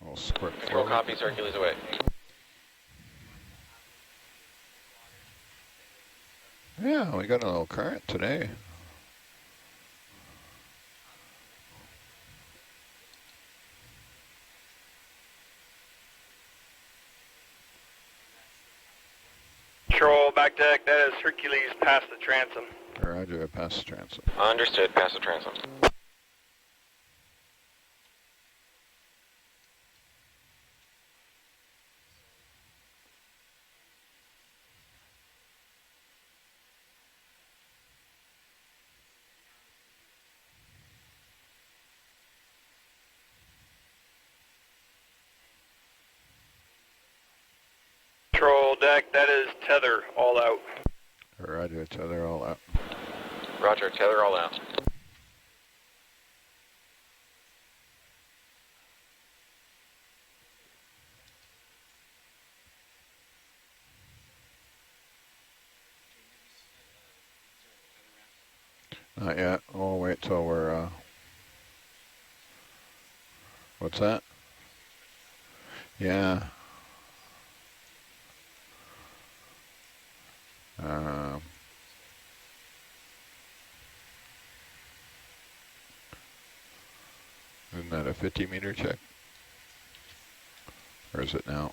We'll squirt Control forward. copies, Hercules away. Yeah, we got a little current today. Control, back deck, that is Hercules past the transom. Roger, pass the transom. Understood, pass the transom. Control deck, that is tether, all out. Roger, tether all out. Roger, tether all out. Not yet. We'll wait till we're, what's that? Yeah. Isn't that a 50-meter check? Or is it now?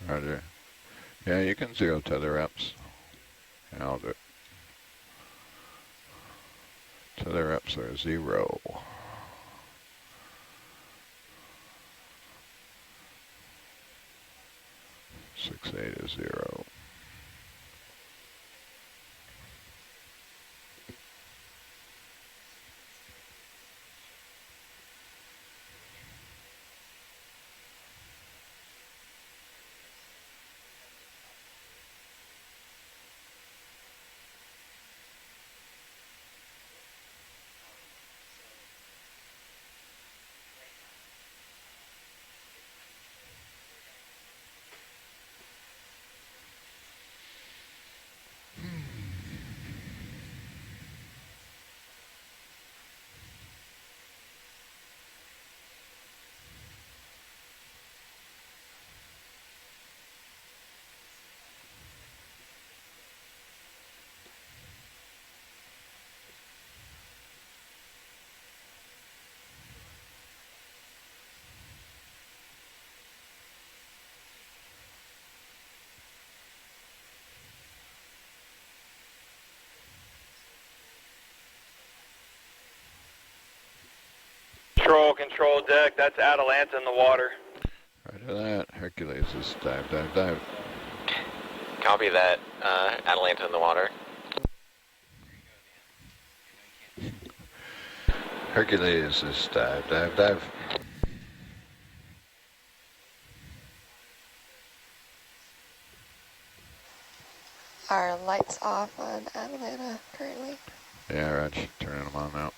Roger. Yeah, you can zero tether reps. Yeah, I'll do it. Tether reps are 0. Six eight is 0. Control deck, that's Atalanta in the water. Roger that. Hercules is dive, dive, dive. Copy that, Atalanta in the water. Hercules is dive, dive, dive. Are lights off on Atalanta currently? Yeah, Roger. Turning them on now.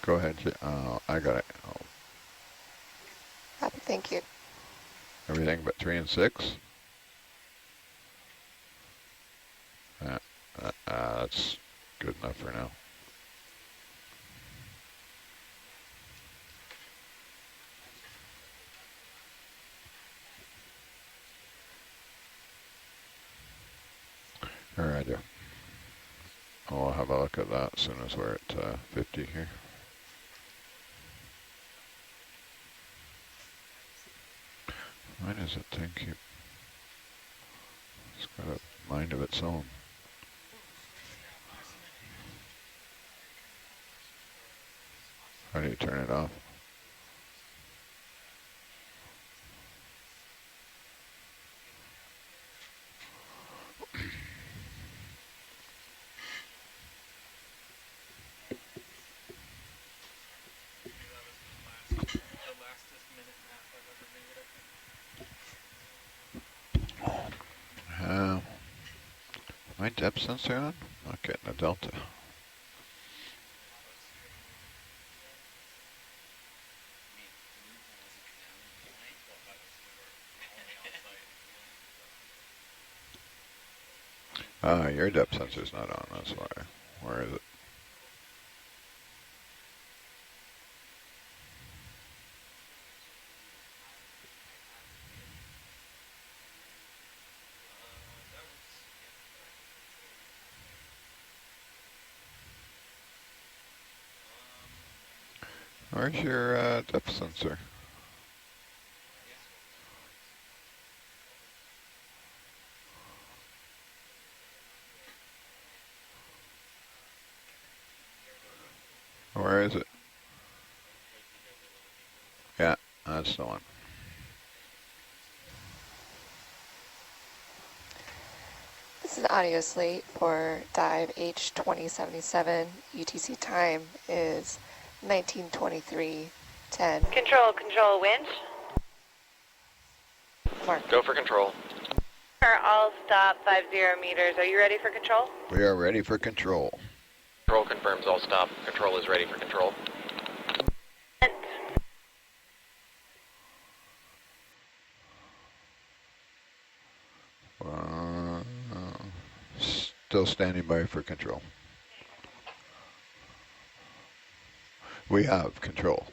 Go ahead. I got it. Oh, Happy, thank you. everything but 3 and 6. That's good enough for now. All right, I'll have a look at that as soon as we're at 50 here. Why does that thing keep... It's got a mind of its own. How do you turn it off? My depth sensor on? Not getting a delta. Your depth sensor's not on, that's why. Where is it? Where's your depth sensor? Where is it? Yeah, that's the one. This is an audio slate for dive H2077. UTC time is 19:23:10. Control, winch. Mark. Go for control. All stop 50 meters. Are you ready for control? We are ready for control. Control confirms all stop. Control is ready for control. Still standing by for control. We have control.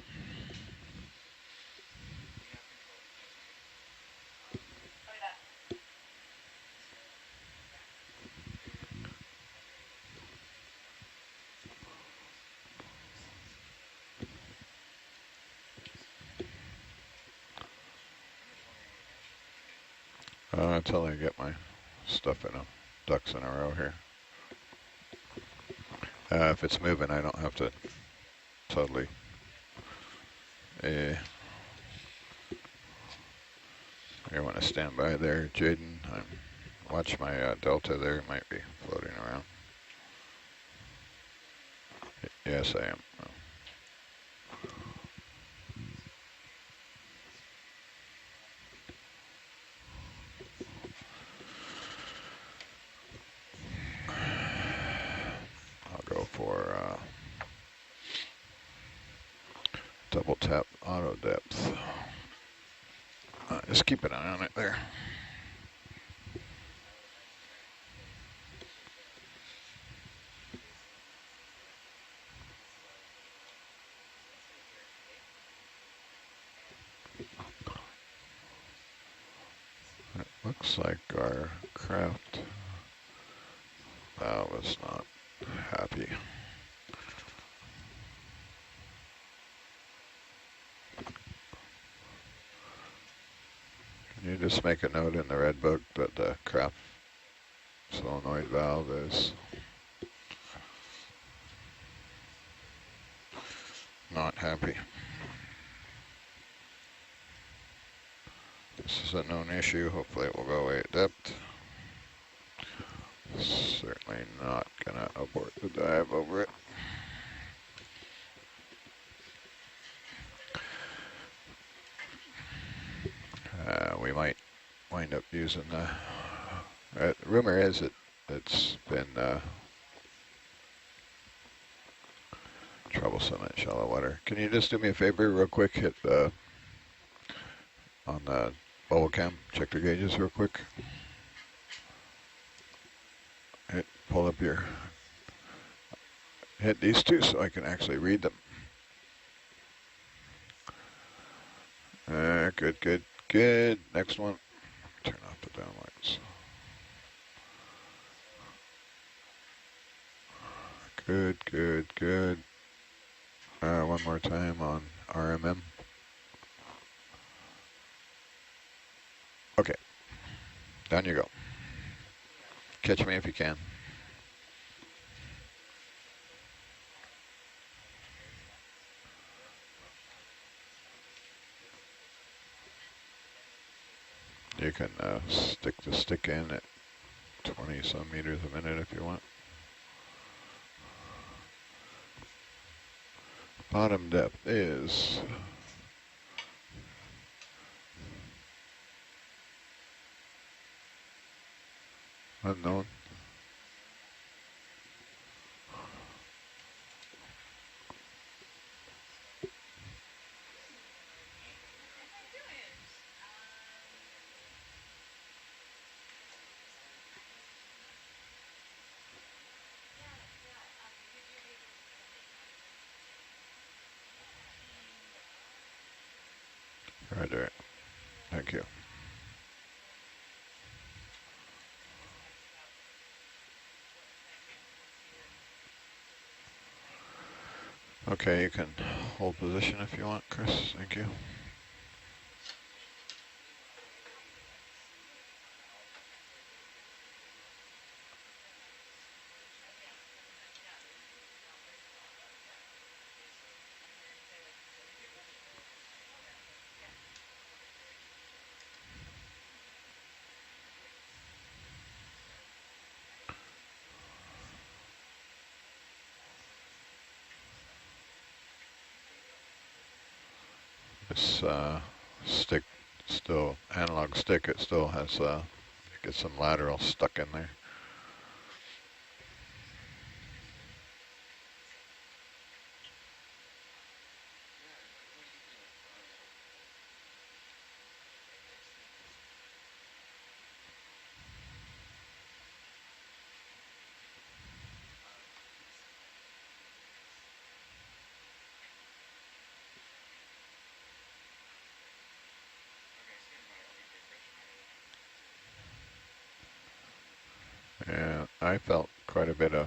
Until I get my stuff in ducks in a row here. If it's moving, I don't have to totally. You want to stand by there, Jaden. Watch my delta there. It might be floating around. Yes, I am. I'll go for double tap auto depth. Just keep an eye on it there. It looks like our craft was not happy. Can you just make a note in the red book that the craft solenoid valve is not happy? This is a known issue. Hopefully it will go away at depth. Certainly not gonna abort the dive over it. We might wind up using the rumor is it's been troublesome at shallow water. Can you just do me a favor real quick, hit on the bubble cam, check the gauges real quick. Pull up hit these two so I can actually read them. Good. Next one. Turn off the downlights. Good. One more time on RMM. Okay. Down you go. Catch me if you can. You can stick the stick in at 20 some meters a minute if you want. Bottom depth is unknown. Roger. Thank you. Okay, you can hold position if you want, Chris. Thank you. This stick, still analog stick, it still has it gets some lateral stuck in there. Yeah, I felt quite a bit of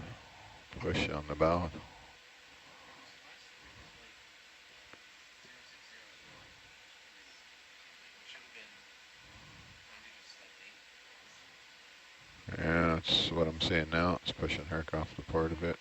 push on the bow. Yeah, that's what I'm seeing now. It's pushing Herc off the port a bit.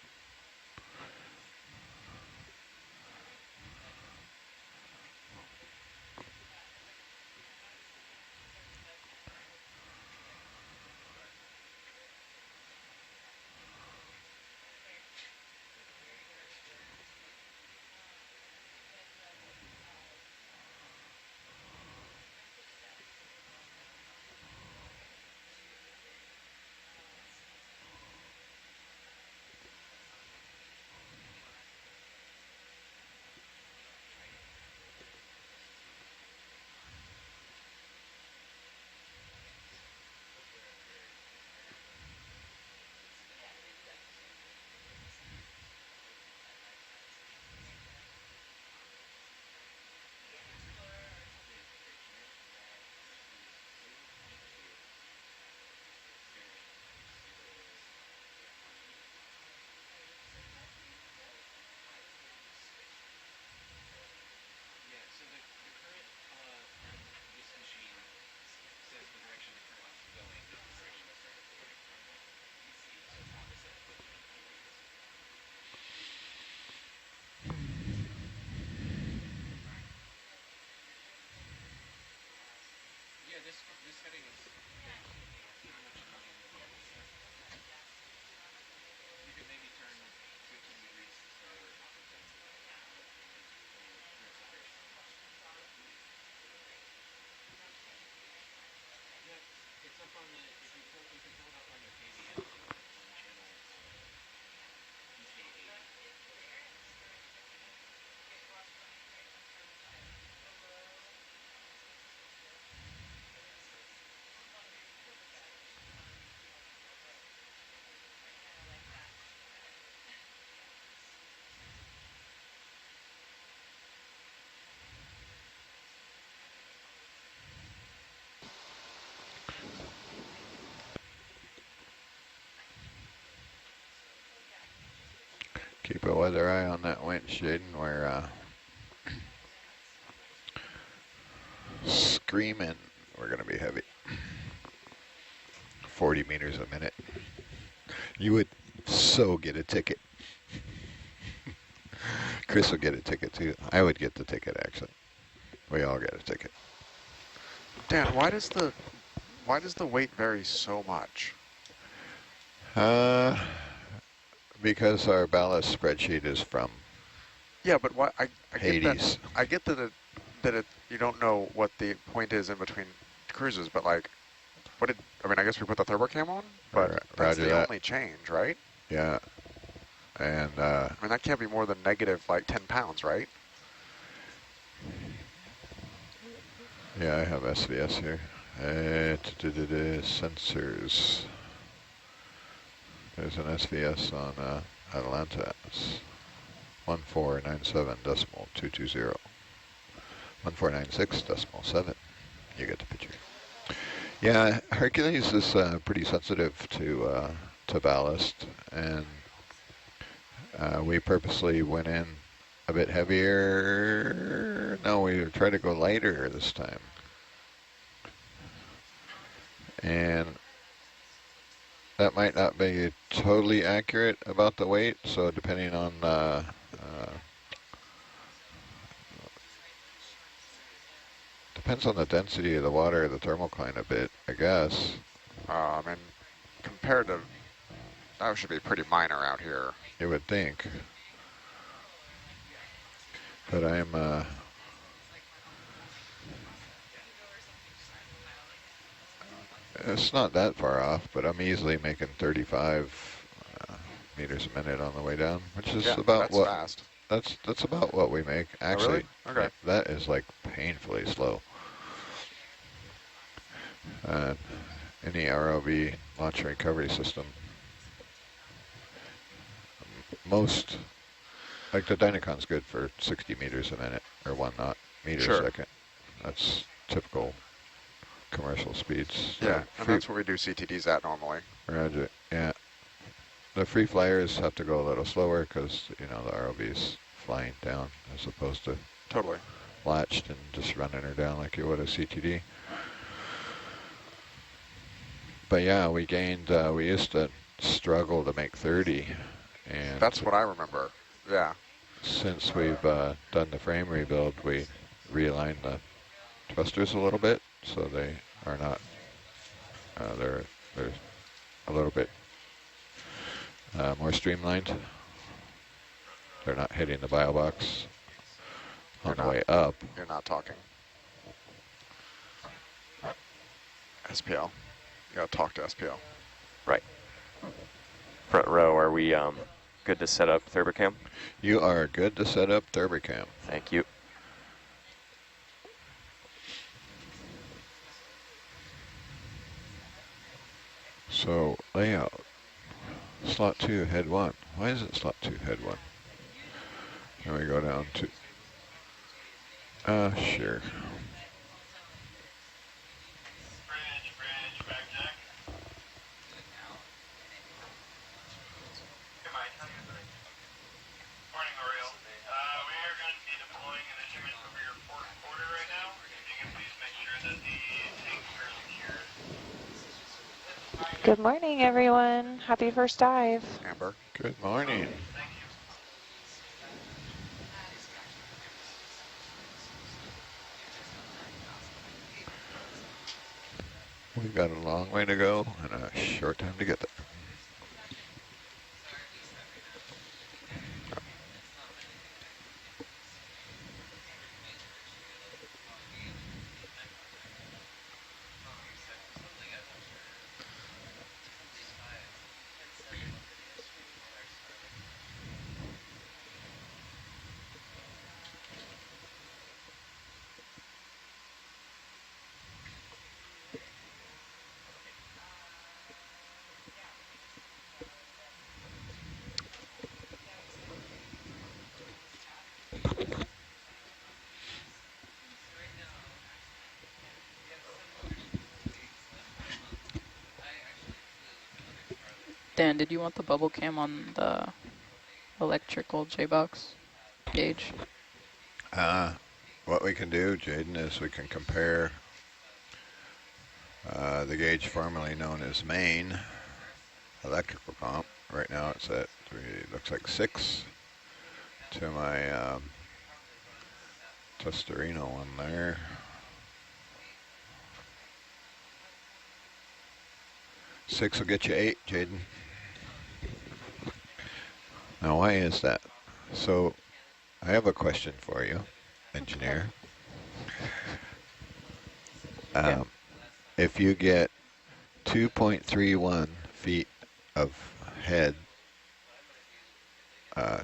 Keep a weather eye on that wind, Shaden. We're screaming. We're going to be heavy. 40 meters a minute. You would so get a ticket. Chris would get a ticket too. I would get the ticket actually. We all get a ticket. Dan, why does the weight vary so much? Because our ballast spreadsheet is from Yeah, but why? I get that. Hades. I get that you don't know what the point is in between cruises, but like, I guess we put the turbo cam on, but that's the only change, right? Yeah, and I mean that can't be more than negative like 10 pounds, right? yeah, I have SVS here. Sensors. There's an SVS on Atlanta. It's 1497.220. 1496.7. You get the picture. Yeah, Hercules is pretty sensitive to ballast, and we purposely went in a bit heavier. No, we try to go lighter this time. And that might not be totally accurate about the weight, so depending on depends on the density of the water, the thermocline a bit, I guess. I mean, compared to, that should be pretty minor out here. You would think. But I'm, it's not that far off, but I'm easily making 35 meters a minute on the way down, which is about that's what, fast. That's about what we make. Actually, oh, really? Okay. That is like painfully slow. Any ROV launch and recovery system, most, like the Dynacon's good for 60 meters a minute, or 1 knot meter a second. That's typical commercial speeds. Yeah, and that's what we do CTDs at normally. Roger, yeah. The free flyers have to go a little slower because, you know, the ROV's flying down as opposed to Totally. latched and just running her down like you would a CTD. But yeah, we gained, we used to struggle to make 30. And that's what I remember, yeah. Since we've done the frame rebuild, we realigned the thrusters a little bit, so they are not, they're a little bit more streamlined. They're not hitting the bio box on the way up. You're not talking. SPL. You gotta talk to SPL. Right. Front row, are we good to set up Thurbocam? You are good to set up Thurbocam. Thank you. So, layout. Slot 2, head 1. Why is it slot 2, head 1? Then we go down to... sure. Good morning, everyone. Happy first dive. Amber. Good morning. We've got a long way to go and a short time to get there. Dan, did you want the bubble cam on the electrical J-box gauge? What we can do, Jaden, is we can compare the gauge formerly known as main electrical comp. Right now it's at, looks like 6 to my Tostarino one there. Six will get you 8, Jaden. Now, why is that? So, I have a question for you, engineer. If you get 2.31 feet of head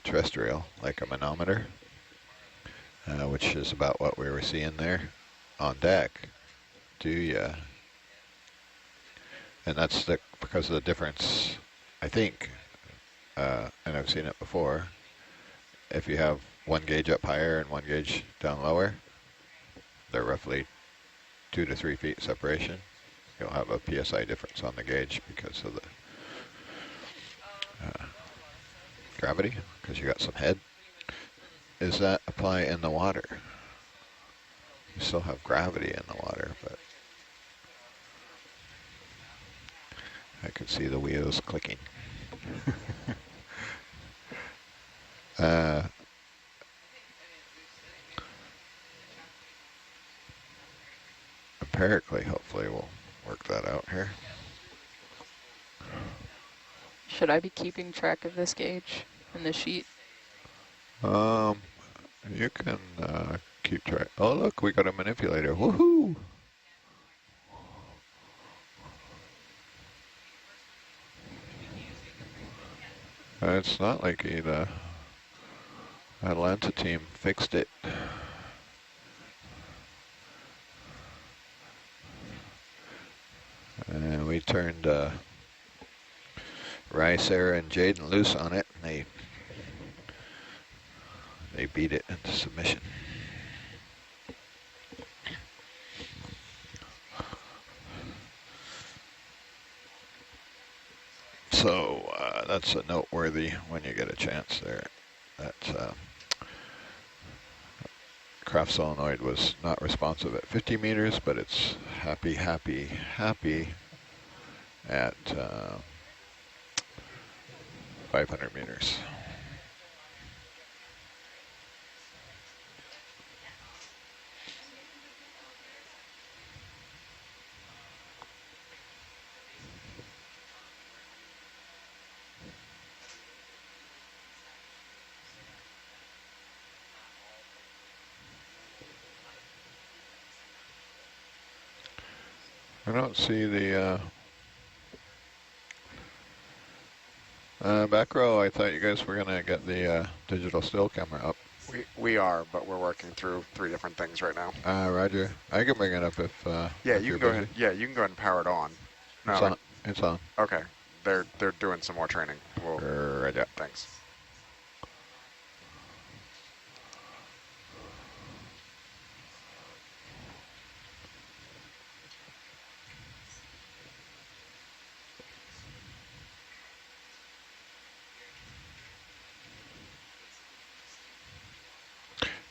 terrestrial, like a manometer, which is about what we were seeing there on deck, do you? And that's because of the difference, I think, and I've seen it before. If you have one gauge up higher and one gauge down lower, they're roughly 2 to 3 feet separation. You'll have a PSI difference on the gauge because of the gravity, because you got some head. is that apply in the water? You still have gravity in the water, but I could see the wheels clicking. Empirically, hopefully we'll work that out here. Should I be keeping track of this gauge in the sheet? You can keep track. Oh, look, we got a manipulator. Woohoo! It's not like the Atlanta team fixed it. And we turned Rice, Sarah, and Jaden loose on it, and they beat it into submission. So that's a noteworthy when you get a chance there. That craft solenoid was not responsive at 50 meters, but it's happy at 500 meters. I don't see the back row. I thought you guys were going to get the digital still camera up. We are, but we're working through 3 different things right now. Roger. I can bring it up if yeah, if you you're can go busy. ahead. Yeah, you can go ahead and power it on. No, It's on. It's on. okay. They're doing some more training. We'll, Roger. thanks.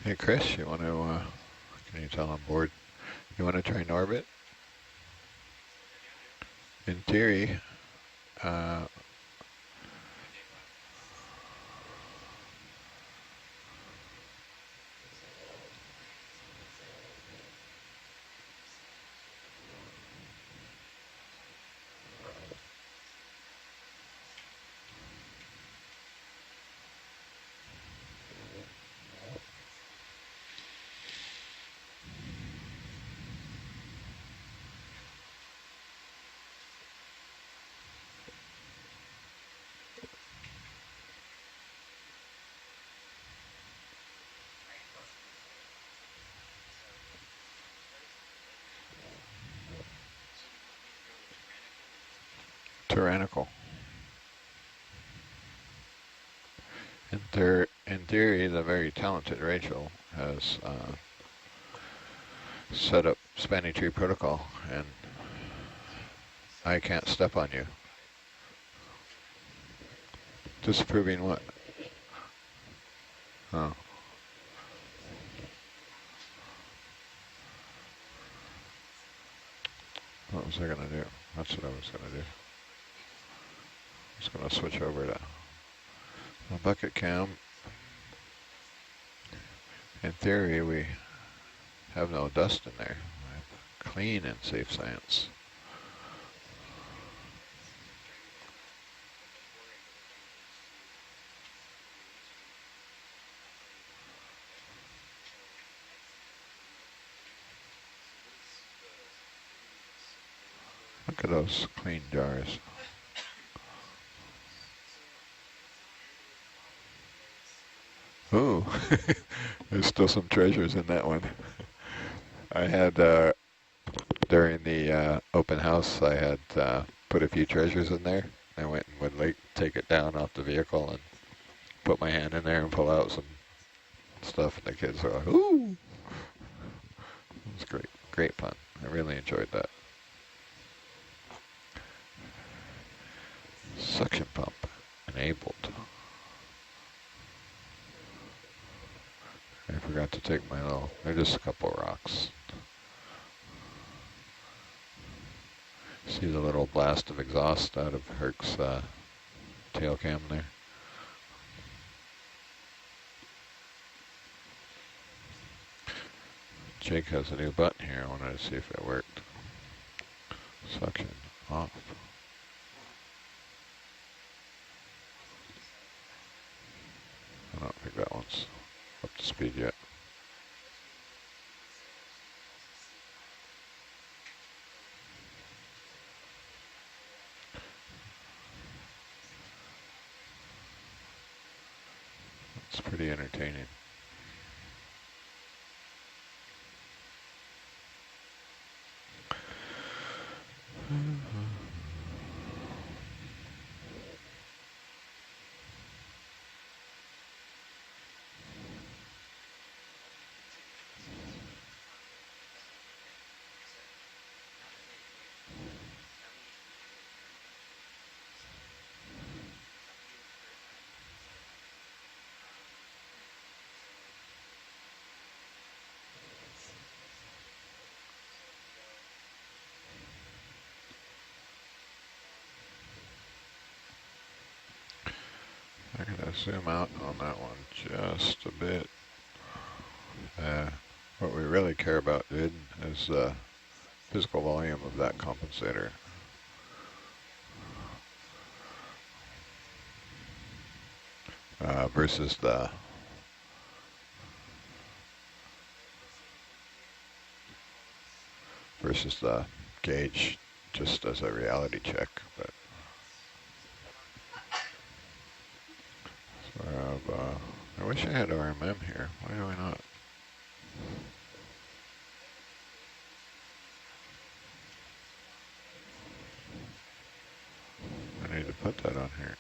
Hey, Chris, you want to, can you tell on board, you want to try an orbit? In theory, tyrannical. In theory, the very talented Rachel has set up spanning tree protocol, and I can't step on you. Disapproving what? Oh. What was I going to do? That's what I was going to do. I was going to switch over to a bucket cam. In theory, we have no dust in there. Clean and safe science. Look at those clean jars. Ooh, there's still some treasures in that one. I had, during the open house, I had put a few treasures in there. I went and would like take it down off the vehicle and put my hand in there and pull out some stuff, and the kids were like, ooh! It was great, great fun. I really enjoyed that. Suction pump enabled. I forgot to take my little, they're just a couple rocks. See the little blast of exhaust out of Herc's tail cam there? Jake has a new button here. I wanted to see if it worked. Suction off. I don't think that one's up to speed yet. It's pretty entertaining. I'm going to zoom out on that one just a bit. What we really care about, dude, is the physical volume of that compensator. Versus the gauge, just as a reality check. But I wish I had RMM here. Why do I not? I need to put that on here.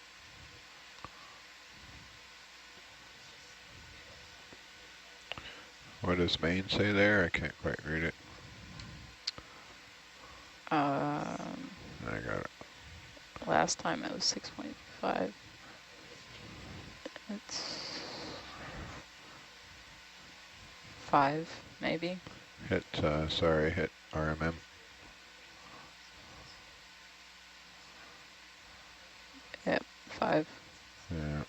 What does main say there? I can't quite read it. I got it. Last time it was 6.5. It's 5, maybe. Hit, hit RMM. Yep, 5. Yeah.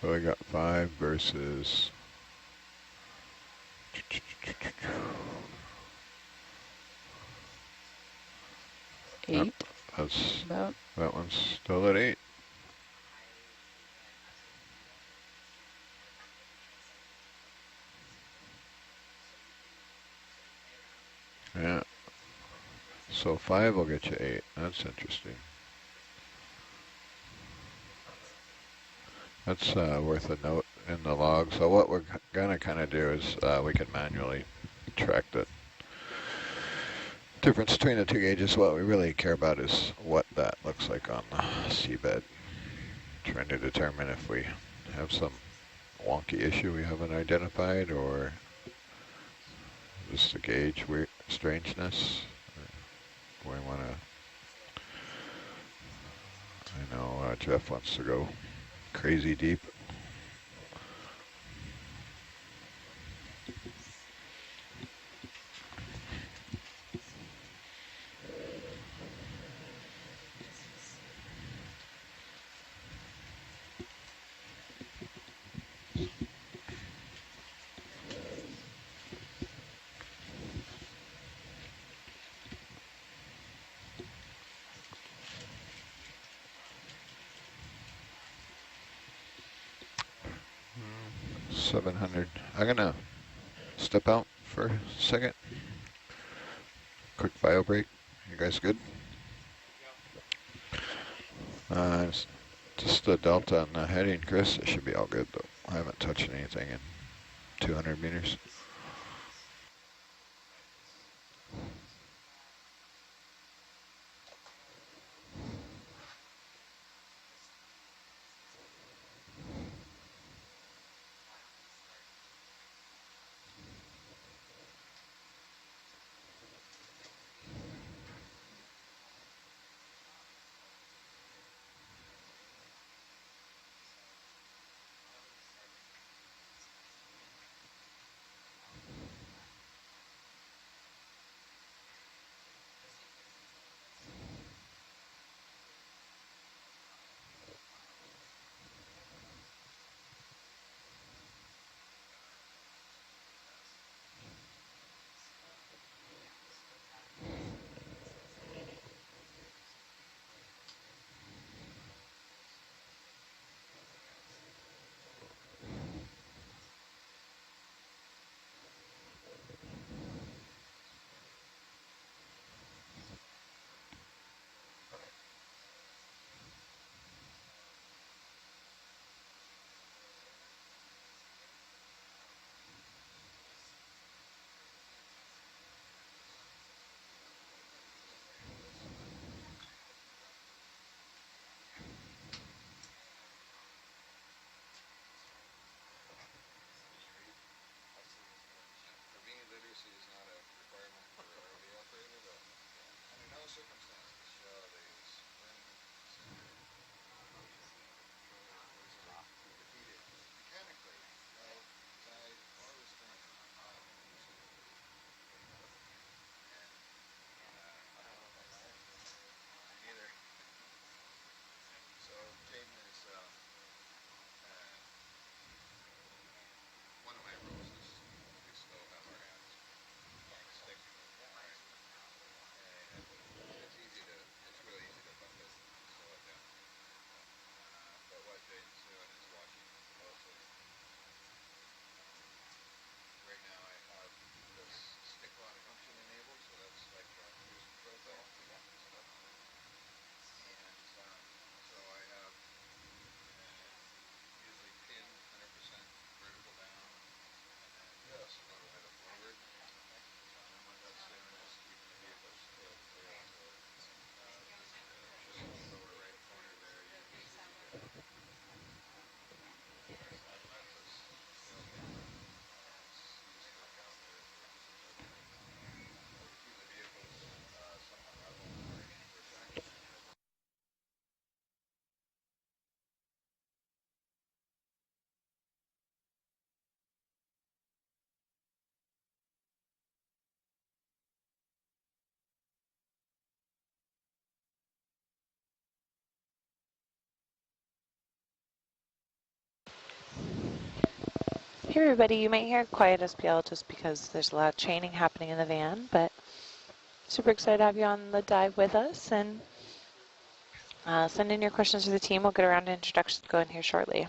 So we got 5 versus 8. that's About. that one's still at 8. Yeah. So 5 will get you 8. That's interesting. That's worth a note in the log. So what we're gonna kind of do is we can manually track the difference between the two gauges. What we really care about is what that looks like on the seabed. Trying to determine if we have some wonky issue we haven't identified, or just a gauge strangeness. We want to, I know Jeff wants to go crazy deep. Mm, 700. I'm gonna step out for a second. Quick bio break. You guys good? It's just the delta on the heading, Chris. It should be all good though. I haven't touched anything in 200 meters. Hey everybody, you might hear quiet SPL just because there's a lot of training happening in the van, but super excited to have you on the dive with us, and send in your questions to the team. We'll get around to introductions going here shortly.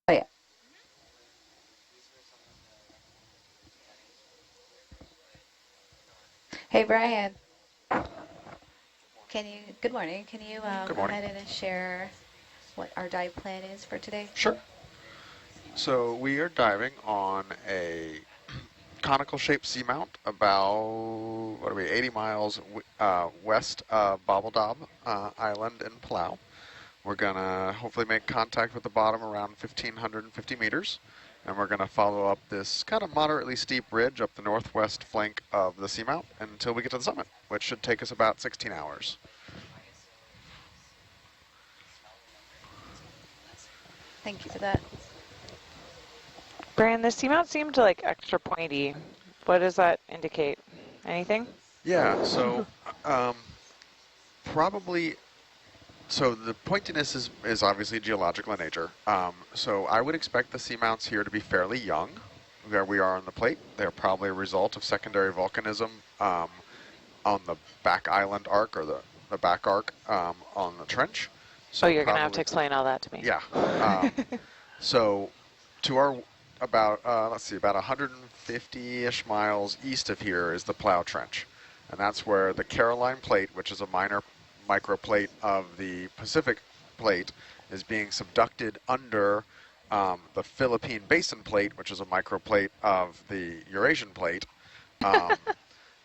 Oh yeah. Hey Brian, good morning. Can you go ahead and share what our dive plan is for today? Sure. So we are diving on a conical shaped seamount about, 80 miles west of Bobbledob Island in Palau. We're going to hopefully make contact with the bottom around 1,550 meters. And we're going to follow up this kind of moderately steep ridge up the northwest flank of the seamount until we get to the summit, which should take us about 16 hours. Thank you for that. Brian, the seamount seemed like extra pointy. What does that indicate? Anything? Yeah, so probably, so the pointiness is obviously geological in nature. So I would expect the seamounts here to be fairly young, where we are on the plate. They're probably a result of secondary volcanism on the back island arc, or the back arc on the trench. So you're going to have to explain all that to me. Yeah. So to our about 150-ish miles east of here is the Plow Trench. And that's where the Caroline Plate, which is a minor microplate of the Pacific Plate, is being subducted under the Philippine Basin Plate, which is a microplate of the Eurasian Plate.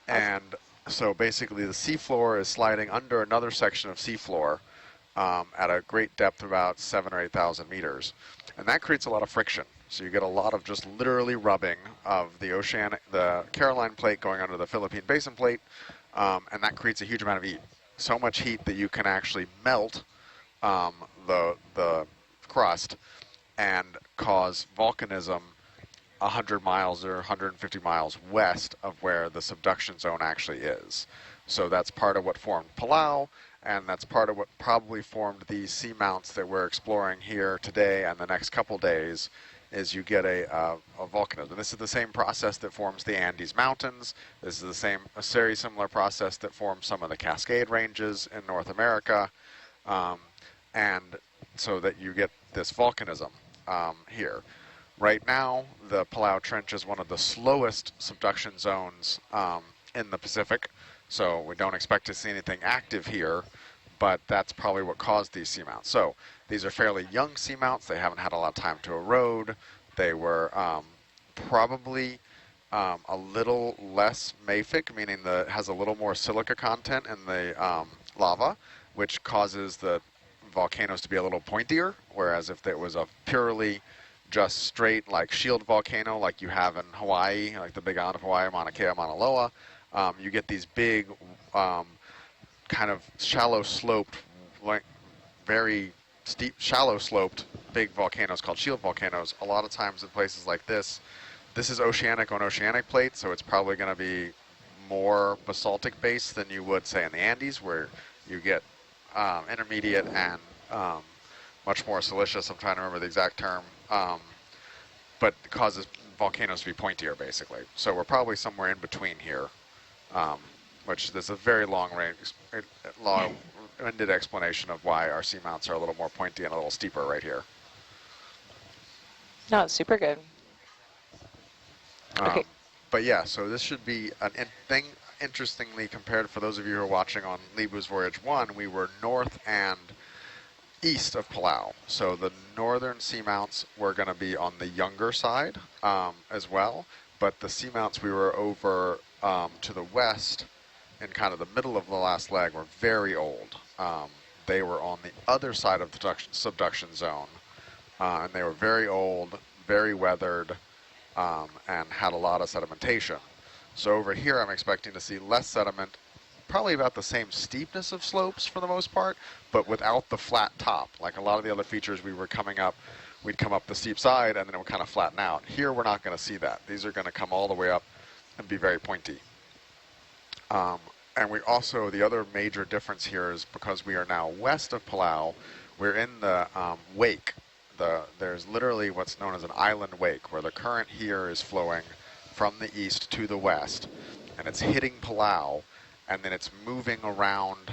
And so basically the seafloor is sliding under another section of seafloor at a great depth of about 7,000 or 8,000 meters. And that creates a lot of friction. So you get a lot of just literally rubbing of the Caroline Plate going under the Philippine Basin Plate, and that creates a huge amount of heat. So much heat that you can actually melt the crust and cause volcanism 100 miles or 150 miles west of where the subduction zone actually is. So that's part of what formed Palau, and that's part of what probably formed these seamounts that we're exploring here today and the next couple days, is you get a volcanism. This is the same process that forms the Andes Mountains. This is a very similar process that forms some of the Cascade Ranges in North America. And so that you get this volcanism here. Right now, the Palau Trench is one of the slowest subduction zones in the Pacific, so we don't expect to see anything active here, but that's probably what caused these seamounts. So these are fairly young seamounts. They haven't had a lot of time to erode. They were probably a little less mafic, meaning it has a little more silica content in the lava, which causes the volcanoes to be a little pointier, whereas if it was a purely just straight like shield volcano like you have in Hawaii, like the big island of Hawaii, Mauna Kea, Mauna Loa, you get these big kind of shallow sloped, like very steep, shallow sloped big volcanoes called shield volcanoes, a lot of times in places like this is oceanic on oceanic plate, so it's probably going to be more basaltic base than you would, say, in the Andes, where you get intermediate and much more silicious. I'm trying to remember the exact term, but it causes volcanoes to be pointier, basically. So we're probably somewhere in between here, which there's a very long-winded explanation of why our seamounts are a little more pointy and a little steeper right here. No, it's super good. Okay. But yeah, so this should be an thing. Interestingly, compared for those of you who are watching on Libu's Voyage 1, we were north and east of Palau. So the northern seamounts were going to be on the younger side as well, but the seamounts we were over to the west in kind of the middle of the last leg were very old. They were on the other side of the subduction zone, and they were very old, very weathered, and had a lot of sedimentation. So over here I'm expecting to see less sediment, probably about the same steepness of slopes for the most part, but without the flat top. Like a lot of the other features we were coming up, we'd come up the steep side and then it would kind of flatten out. Here we're not going to see that. These are going to come all the way up and be very pointy. And we also, the other major difference here is because we are now west of Palau, we're in the wake. There's literally what's known as an island wake, where the current here is flowing from the east to the west, and it's hitting Palau, and then it's moving around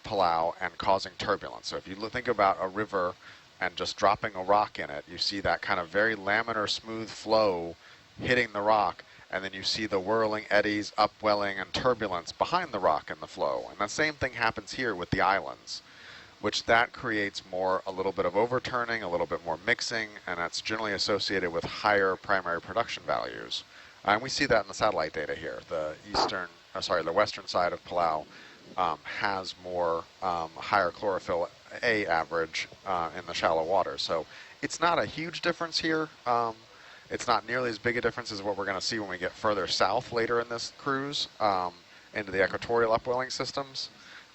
Palau and causing turbulence. So if you think about a river and just dropping a rock in it, you see that kind of very laminar, smooth flow hitting the rock, and then you see the whirling eddies, upwelling, and turbulence behind the rock in the flow. And the same thing happens here with the islands, which that creates a little bit of overturning, a little bit more mixing, and that's generally associated with higher primary production values. And we see that in the satellite data here. The western side of Palau has more higher chlorophyll A average in the shallow water. So it's not a huge difference here. It's not nearly as big a difference as what we're going to see when we get further south later in this cruise into the equatorial upwelling systems.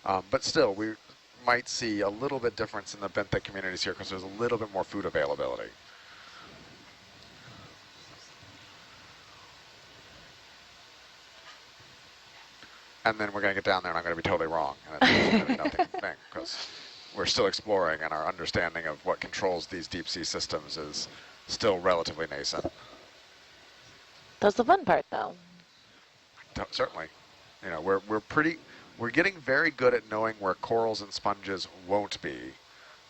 But still, we might see a little bit difference in the benthic communities here because there's a little bit more food availability. And then we're going to get down there and I'm going to be totally wrong. And it's going to be nothing because we're still exploring and our understanding of what controls these deep sea systems is still relatively nascent. That's the fun part, though. Certainly. You know, we're getting very good at knowing where corals and sponges won't be.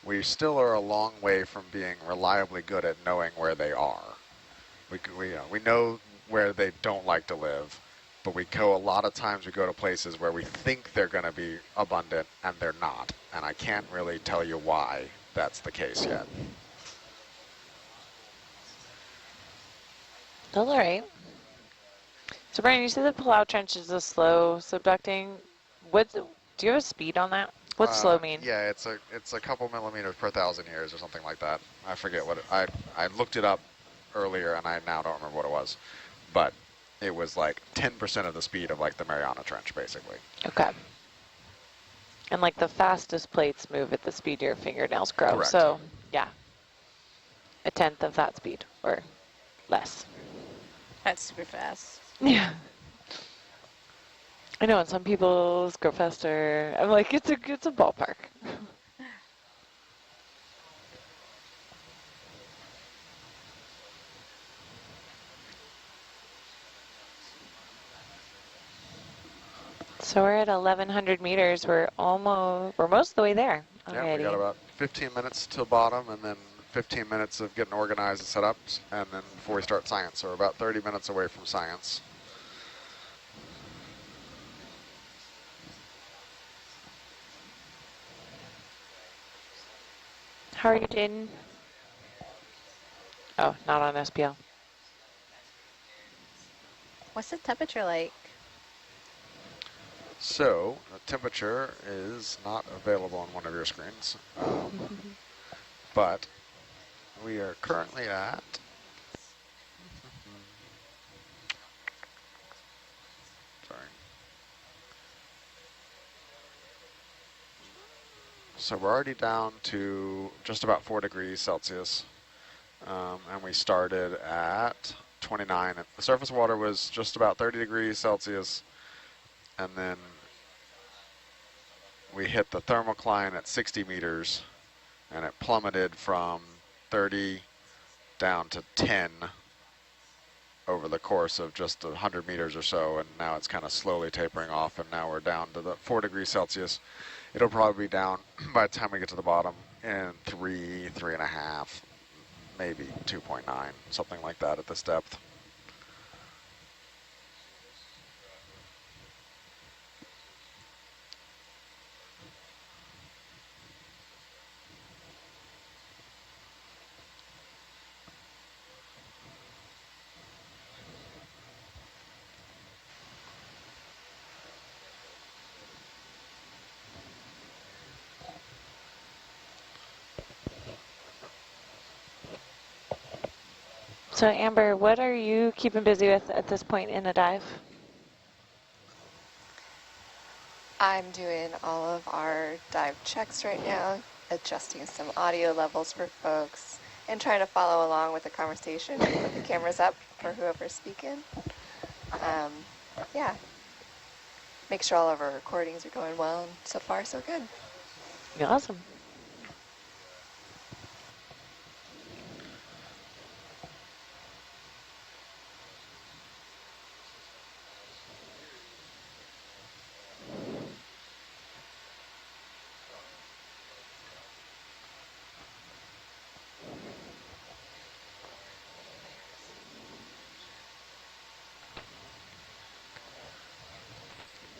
We still are a long way from being reliably good at knowing where they are. We know where they don't like to live, but a lot of times we go to places where we think they're going to be abundant and they're not. And I can't really tell you why that's the case yet. That's all right. So Brian, you said the Palau Trench is a slow subducting. Do you have a speed on that? What's slow mean? Yeah, it's a couple millimeters per 1,000 years or something like that. I forget what I looked it up earlier and I now don't remember what it was, but it was like 10% of the speed of like the Mariana Trench, basically. Okay. And like the fastest plates move at the speed your fingernails grow. Correct. So yeah, 1/10 of that speed or less. That's super fast. Yeah. I know, and some people grow faster. I'm like, it's a ballpark. So we're at 1,100 meters. We're most of the way there already. Yeah, we got about 15 minutes till bottom, and then 15 minutes of getting organized and set up, and then before we start science. So we're about 30 minutes away from science. How are you, Jaden? Oh, not on SPL. What's the temperature like? So the temperature is not available on one of your screens, but we are currently at So we're already down to just about 4 degrees Celsius. And we started at 29. The surface water was just about 30 degrees Celsius. And then we hit the thermocline at 60 meters. And it plummeted from 30 down to 10 over the course of just 100 meters or so, and now it's kind of slowly tapering off, and now we're down to the 4 degrees Celsius. It'll probably be down by the time we get to the bottom in 3.5, maybe 2.9, something like that at this depth. So Amber, what are you keeping busy with at this point in the dive? I'm doing all of our dive checks right now, adjusting some audio levels for folks, and trying to follow along with the conversation with the cameras up for whoever's speaking. Yeah. Make sure all of our recordings are going well, and so far so good. Awesome.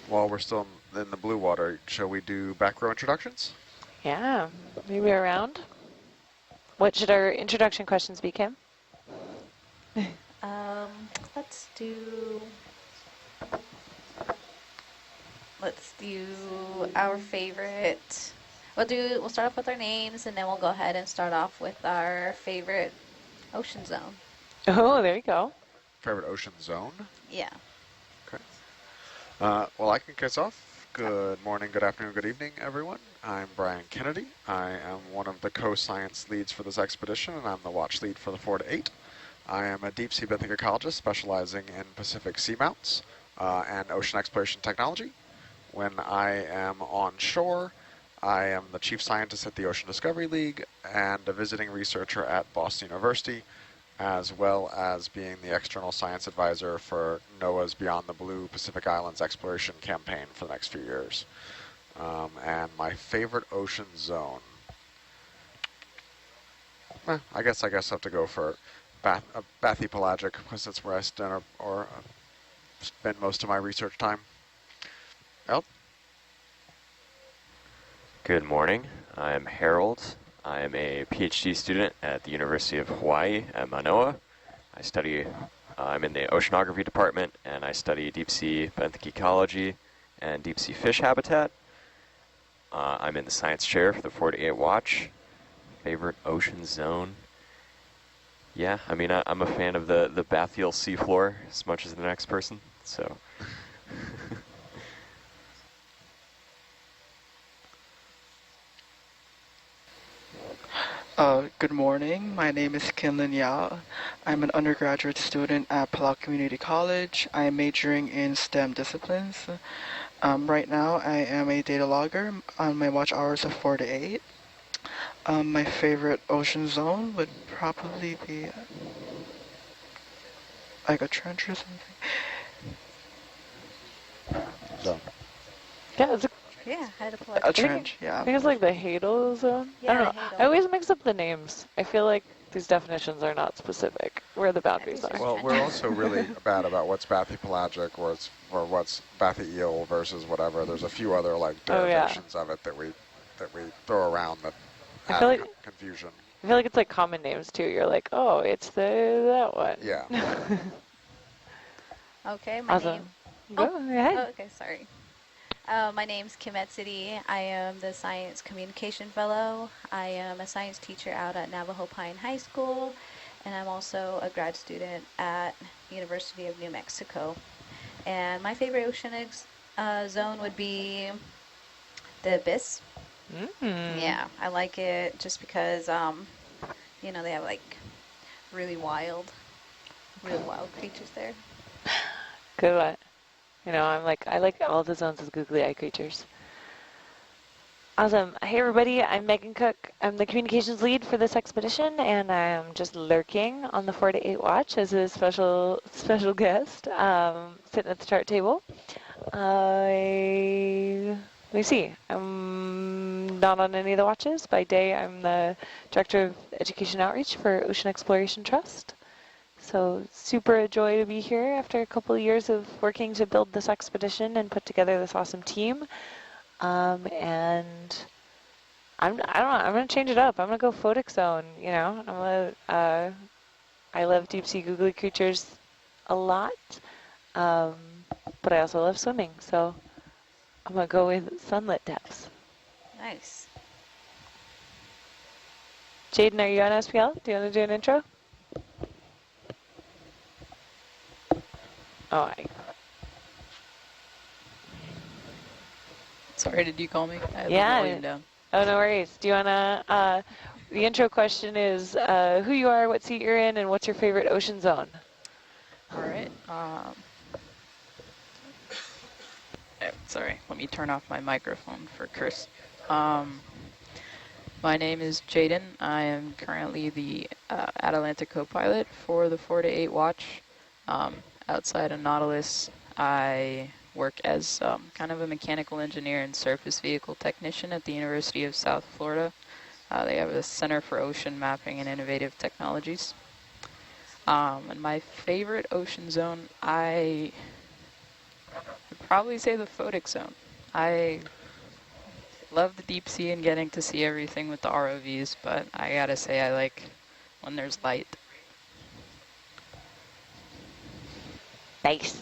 While we're still in the blue water, shall we do back row introductions? Yeah, maybe around. What should our introduction questions be, Kim? Let's do our favorite. We'll start off with our names, and then we'll go ahead and start off with our favorite ocean zone. Oh, there you go. Favorite ocean zone? Yeah. Okay. Well, I can kick off. Good morning, good afternoon, good evening, everyone. I'm Brian Kennedy. I am one of the co-science leads for this expedition, and I'm the watch lead for the 4 to 8. I am a deep sea benthic ecologist specializing in Pacific seamounts and ocean exploration technology. When I am on shore, I am the chief scientist at the Ocean Discovery League and a visiting researcher at Boston University, as well as being the external science advisor for NOAA's Beyond the Blue Pacific Islands exploration campaign for the next few years. And my favorite ocean zone, I guess I have to go for bathypelagic, because that's where I spend most of my research time. El? Good morning. I'm Harold. I am a PhD student at the University of Hawaii at Manoa. I'm in the oceanography department, and I study deep sea benthic ecology and deep sea fish habitat. I'm in the science chair for the 4 to 8 watch. Favorite ocean zone? Yeah, I mean, I'm a fan of the bathyal seafloor as much as the next person, so. Good morning. My name is Kinlan Yao. I'm an undergraduate student at Palau Community College. I am majoring in STEM disciplines. Right now, I am a data logger on my watch hours of 4 to 8. My favorite ocean zone would probably be like a trench or something. Zone. Yeah, it's Yeah, I had to pull A it. trench, yeah. I think it's like the Hadel zone. Yeah, I don't know. the Hadel. I always mix up the names. I feel like these definitions are not specific, where the boundaries are. Well, we're also really bad about what's bathypelagic or what's bathyeel versus whatever. There's a few other like derivations of it that we throw around that I feel add like confusion. I feel like it's like common names too. You're like, oh, it's that one. Yeah. Okay, my Awesome. name. Go ahead. Oh, okay, sorry. My name's Kimette City. I am the Science Communication Fellow. I am a science teacher out at Navajo Pine High School, and I'm also a grad student at University of New Mexico. And my favorite oceanic zone would be the Abyss. Yeah, I like it just because, you know, they have like really wild creatures there. Good one. You know, I like all the zones as googly eye creatures. Awesome. Hey everybody, I'm Megan Cook. I'm the communications lead for this expedition, and I'm just lurking on the 4 to 8 watch as a special guest, sitting at the chart table. Let me see. I'm not on any of the watches. By day, I'm the Director of Education Outreach for Ocean Exploration Trust. So super a joy to be here after a couple of years of working to build this expedition and put together this awesome team. And I don't know, I'm gonna change it up. I'm gonna go photic zone, you know. I love deep sea googly creatures a lot, but I also love swimming, so I'm gonna go with sunlit depths. Nice. Jaden, are you on SPL? Do you want to do an intro? Oh, Sorry, did you call me? I had yeah. the volume down. Oh, no worries. Do you wanna? The intro question is who you are, what seat you're in, and what's your favorite ocean zone? All right. Sorry, let me turn off my microphone for Chris. My name is Jaden. I am currently the Atalanta co-pilot for the 4 to 8 watch. Outside of Nautilus, I work as kind of a mechanical engineer and surface vehicle technician at the University of South Florida. They have a Center for Ocean Mapping and Innovative Technologies. And my favorite ocean zone, I would probably say the photic zone. I love the deep sea and getting to see everything with the ROVs, but I gotta say I like when there's light. Nice.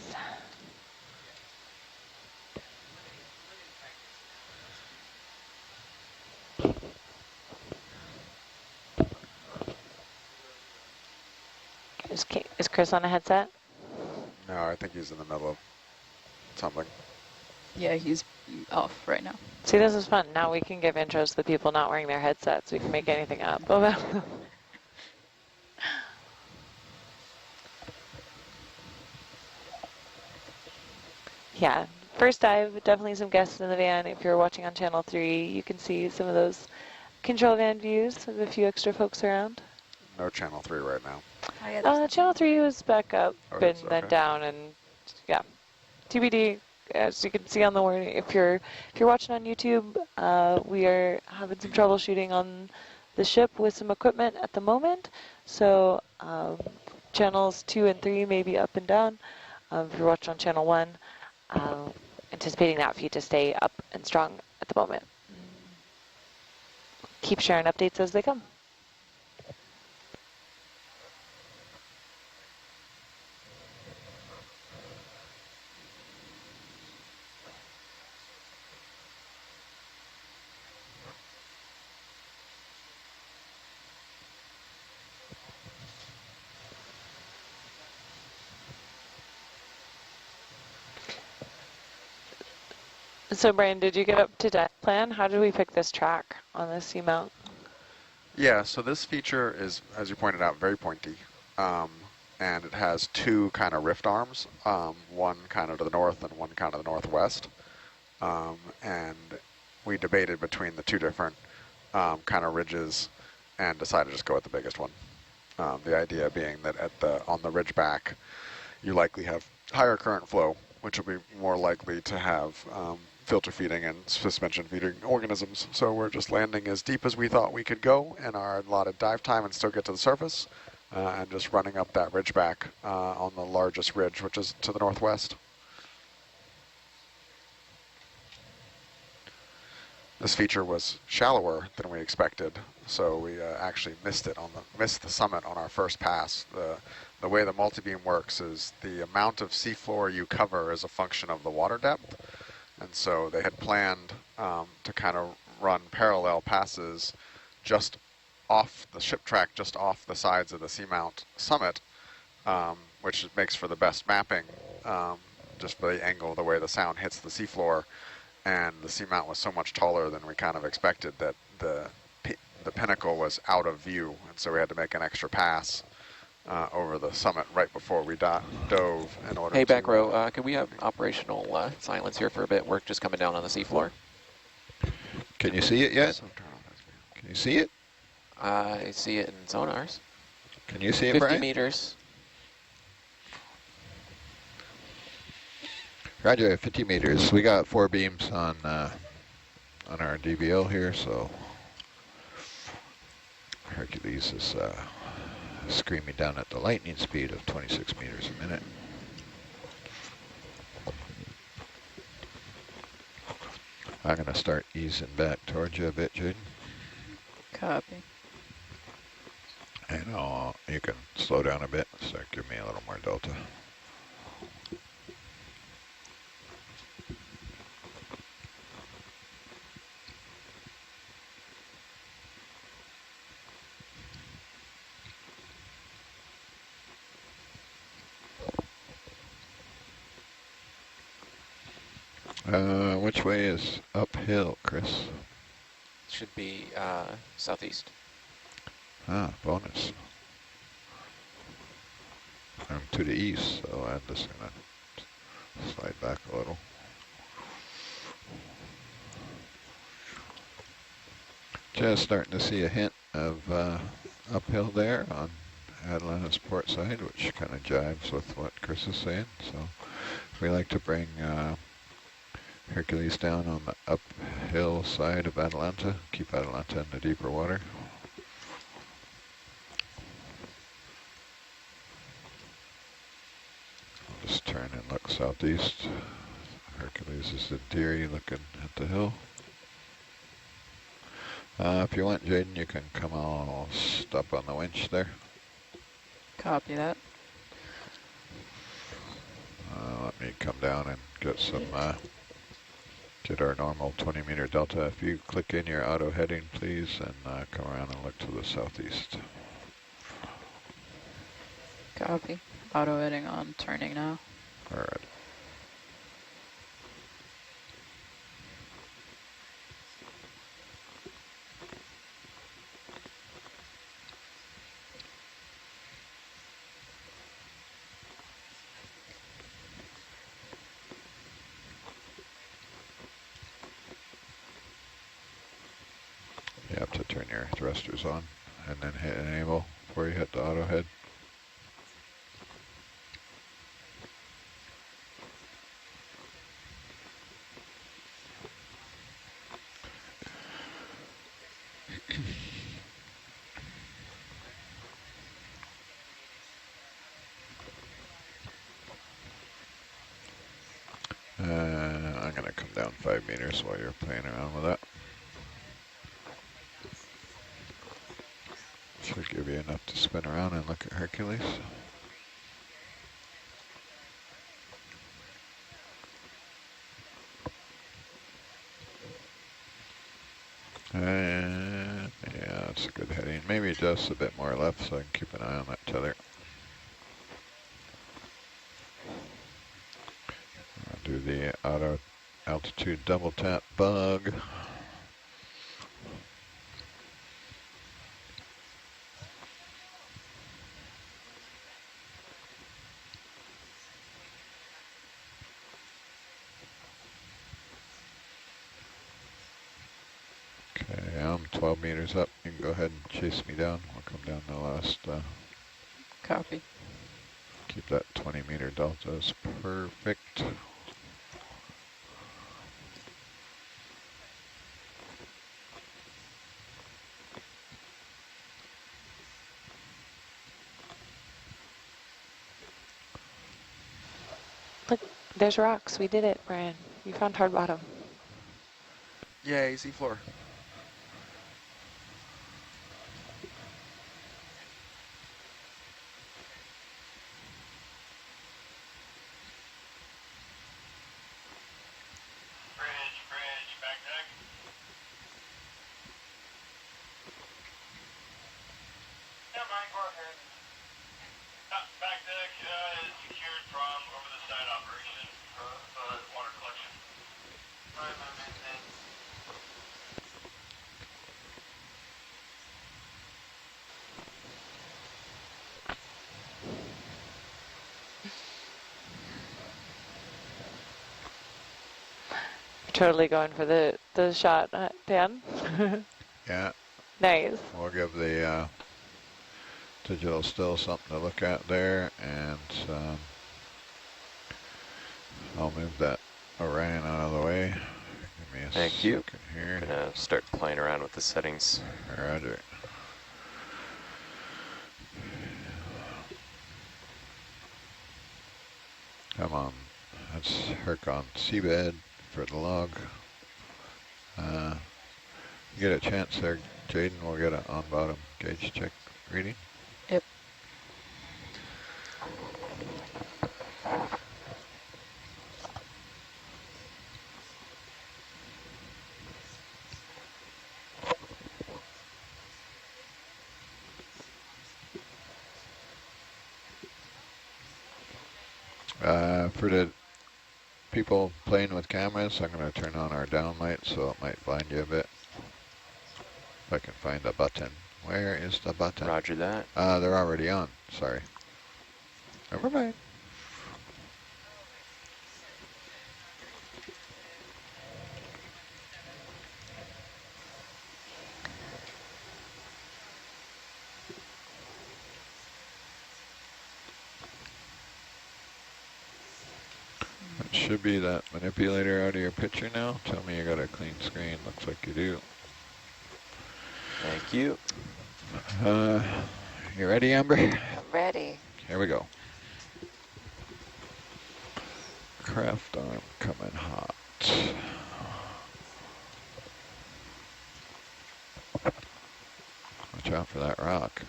Is Chris on a headset? No, I think he's in the middle of something. Yeah, he's off right now. See, this is fun. Now we can give intros to the people not wearing their headsets. We can make anything up about them. Yeah, first dive, definitely some guests in the van. If you're watching on channel 3, you can see some of those control van views with a few extra folks around. No channel 3 right now. Oh, yeah, Channel 3 was back up and then okay. down, and yeah, TBD. As you can see on the warning, if you're watching on YouTube, we are having some troubleshooting on the ship with some equipment at the moment. So channels 2 and 3 may be up and down. If you're watching on channel 1, anticipating that feed to stay up and strong at the moment. Keep sharing updates as they come. So Brian, did you get up to deck plan? How did we pick this track on the seamount? Yeah, so this feature is, as you pointed out, very pointy. And it has two kind of rift arms, one kind of to the north and one kind of the northwest. And we debated between the two different kind of ridges and decided to just go with the biggest one. The idea being that on the ridge back, you likely have higher current flow, which will be more likely to have filter feeding and suspension feeding organisms. So we're just landing as deep as we thought we could go in our allotted dive time and still get to the surface, and just running up that ridge back on the largest ridge, which is to the northwest. This feature was shallower than we expected, so we actually missed the summit on our first pass. The way the multi-beam works is the amount of seafloor you cover is a function of the water depth, and so they had planned to kind of run parallel passes just off the ship track, just off the sides of the seamount summit, which makes for the best mapping, just by the angle, the way the sound hits the seafloor. and the seamount was so much taller than we kind of expected that the pinnacle was out of view, and so we had to make an extra pass over the summit right before we dove in order to... Hey, back row, can we have operational silence here for a bit? We're just coming down on the seafloor. Can you see it yet? Can you see it? I see it in sonars. Can you see it, 50 Brian? meters. Roger, 50 meters. We got 4 beams on our DVL here, so Hercules is screaming down at the lightning speed of 26 meters a minute. I'm going to start easing back towards you a bit, Jaden. Copy. And you can slow down a bit, so give me a little more delta. Which way is uphill, Chris? Should be southeast. Ah, bonus. I'm to the east, so I'm just going to slide back a little. Just starting to see a hint of uphill there on Atalanta's port side, which kind of jives with what Chris is saying. So we like to bring Hercules down on the uphill side of Atalanta, keep Atalanta in the deeper water. I'll just turn and look southeast. Hercules is in theory looking at the hill. If you want, Jaden, you can come all stop on the winch there. Copy that. Let me come down and get some, get our normal 20-meter delta. If you click in your auto heading, please, and come around and look to the southeast. Copy. Auto heading on, turning now. All right. You have to turn your thrusters on and then hit enable before you hit the auto head. I'm going to come down 5 meters while you're playing around with that. Should give you enough to spin around and look at Hercules. And yeah, that's a good heading. Maybe just a bit more left so I can keep an eye on that tether. I'll do the auto altitude double tap bug. Okay, I'm 12 meters up. You can go ahead and chase me down. I'll come down the last. Copy. Keep that 20-meter delta is perfect. Look, there's rocks. We did it, Brian. You found hard bottom. Yay, seafloor. Bridge, back deck. Yeah, Brian, go ahead. Back deck is secured from over the side operation of water collection. Right, totally going for the shot, Dan. Yeah, Nice. we'll give the digital still something to look at there, and I'll move that Orion out of the way. Give me a Thank you. second here. I'm gonna start playing around with the settings. Roger. Come on, that's Herc on seabed for the log. Get a chance there, Jaden. We'll get an on-bottom gauge check reading. Yep. For the people playing with cameras, I'm going to turn on our down light so it might blind you a bit. If I can find the button. Where is the button? Roger that. They're already on. Sorry. Never mind. That should be that manipulator out of your picture now. Tell me you got a clean screen. Looks like you do. Thank you. You ready, Amber? I'm ready. Here we go. Craft arm coming hot. Watch out for that rock.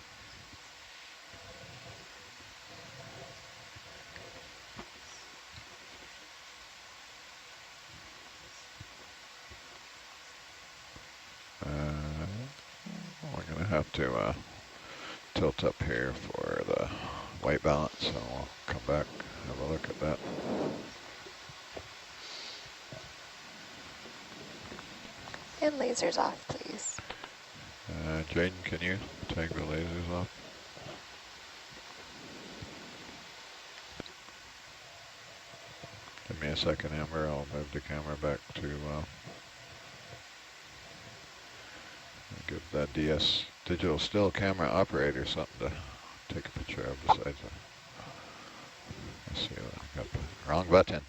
We're going to have to tilt up here for the white balance, so we'll come back, have a look at that. And lasers off, please. Jaden, can you take the lasers off? Give me a second, Amber. I'll move the camera back to give that DS digital still camera operator something to take a picture of besides the. Let's see, I got the wrong button.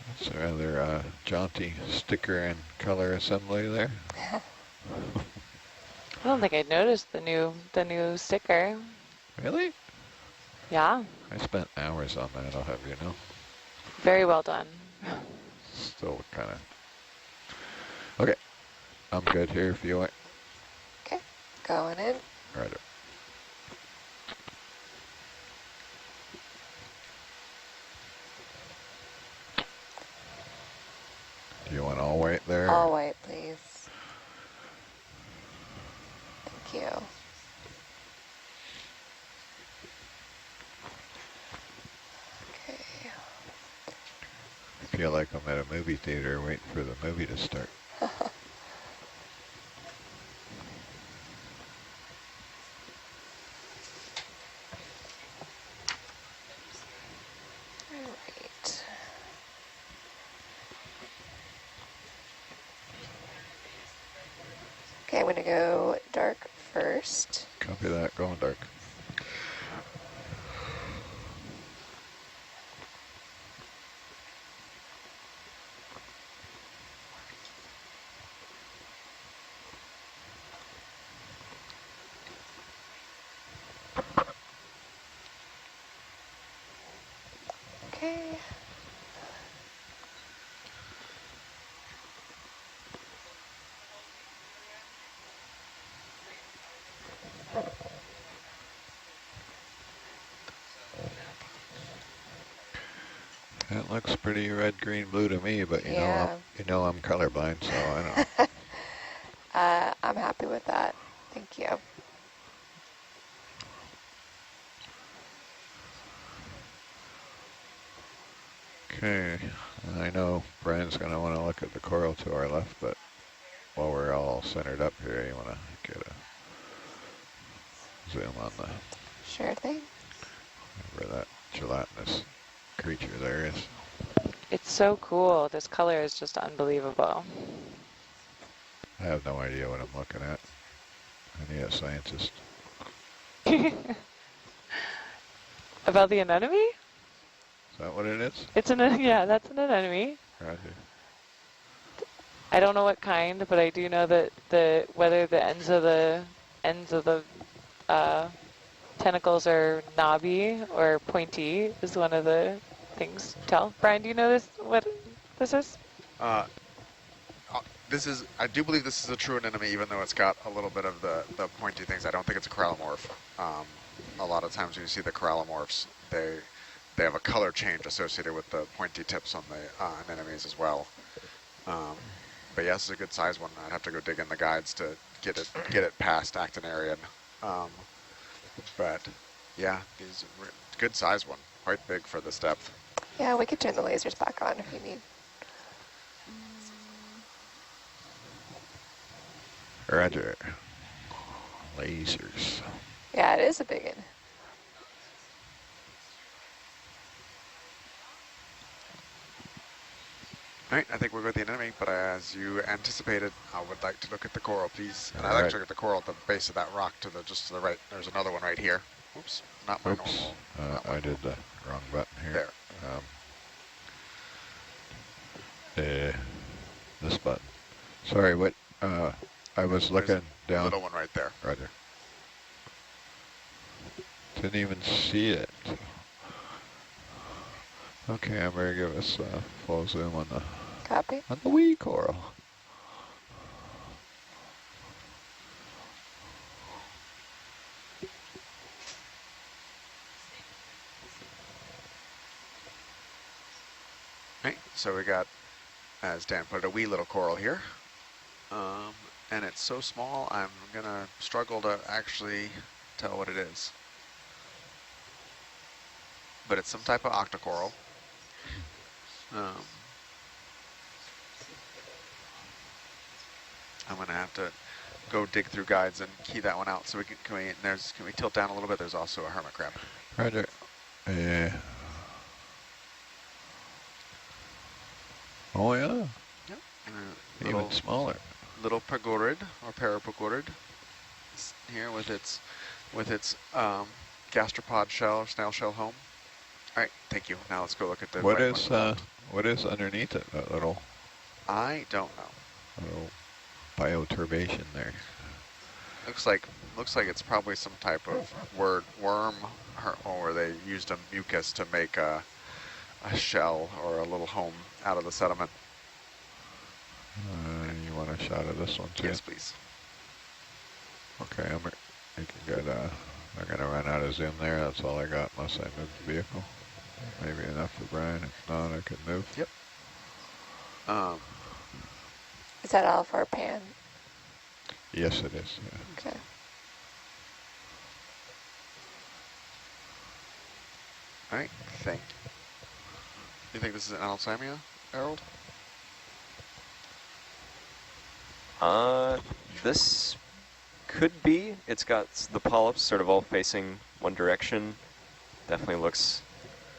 That's a rather jaunty sticker and color assembly there. I don't think I noticed the new sticker. Really? Yeah. I spent hours on that, I'll have you know. Very well done. Still kind of. Okay, I'm good here if you want. Okay, going in. Right. Do you want all white there? All white, please. Thank you. Okay. I feel like I'm at a movie theater waiting for the movie to start. Alright. Okay, I'm going to go dark first. Copy that, going dark. Okay. That looks pretty red, green, blue to me, but you know I'm colorblind, so I don't know. I'm happy with that. Thank you. Okay, I know Brian's going to want to look at the coral to our left, but while we're all centered up here, you want to get a zoom on the Sure thing. where that gelatinous creature there is. It's so cool. This color is just unbelievable. I have no idea what I'm looking at. I need a scientist. About the anemone? Is that what it is? It's yeah, that's an anemone. Roger. I don't know what kind, but I do know that whether the ends of the tentacles are knobby or pointy is one of the things to tell. Brian, do you know this? What this is? I do believe this is a true anemone, even though it's got a little bit of the pointy things. I don't think it's a corallomorph. A lot of times when you see the corallomorphs, they have a color change associated with the pointy tips on the anemones as well. But yes, it's a good size one. I'd have to go dig in the guides to get it past actinarian. But yeah, these good size one, quite big for this depth. Yeah, we could turn the lasers back on if you need. Roger. Lasers. Yeah, it is a big one. All right, I think we're with the anemone, but as you anticipated, I would like to look at the coral, please. And All I'd like right. to look at the coral at the base of that rock just to the right. There's another one right here. Oops, not my Oops. normal. Not my I did the wrong button here. There. This button. Sorry, what? I was looking The down. little one right there. Roger. Didn't even see it. Okay, I'm gonna give us full zoom on Copy. the wee coral. Right, so we got, as Dan put it, a wee little coral here. And it's so small, I'm gonna struggle to actually tell what it is. But it's some type of octocoral. I'm gonna have to go dig through guides and key that one out. So can we tilt down a little bit? There's also a hermit crab. Roger. Oh yeah. Yep. Even smaller. Little pagorid or parapagorid here with its gastropod shell or snail shell home. All right, thank you. Now let's go look at the What right is one. what is underneath it? That little I don't know. little bioturbation there. Looks like it's probably some type of worm, or they used a mucus to make a shell or a little home out of the sediment. You want a shot of this one too? Yes, please. Okay, you can get. I'm gonna run out of zoom there. That's all I got unless I move the vehicle. Maybe enough for Brian. If not, I can move. Yep. Is that all for pan? Yes, it is. Yeah. Okay. All right. Thank you. You think this is an Alzheimer, Harold? This could be. It's got the polyps sort of all facing one direction. Definitely looks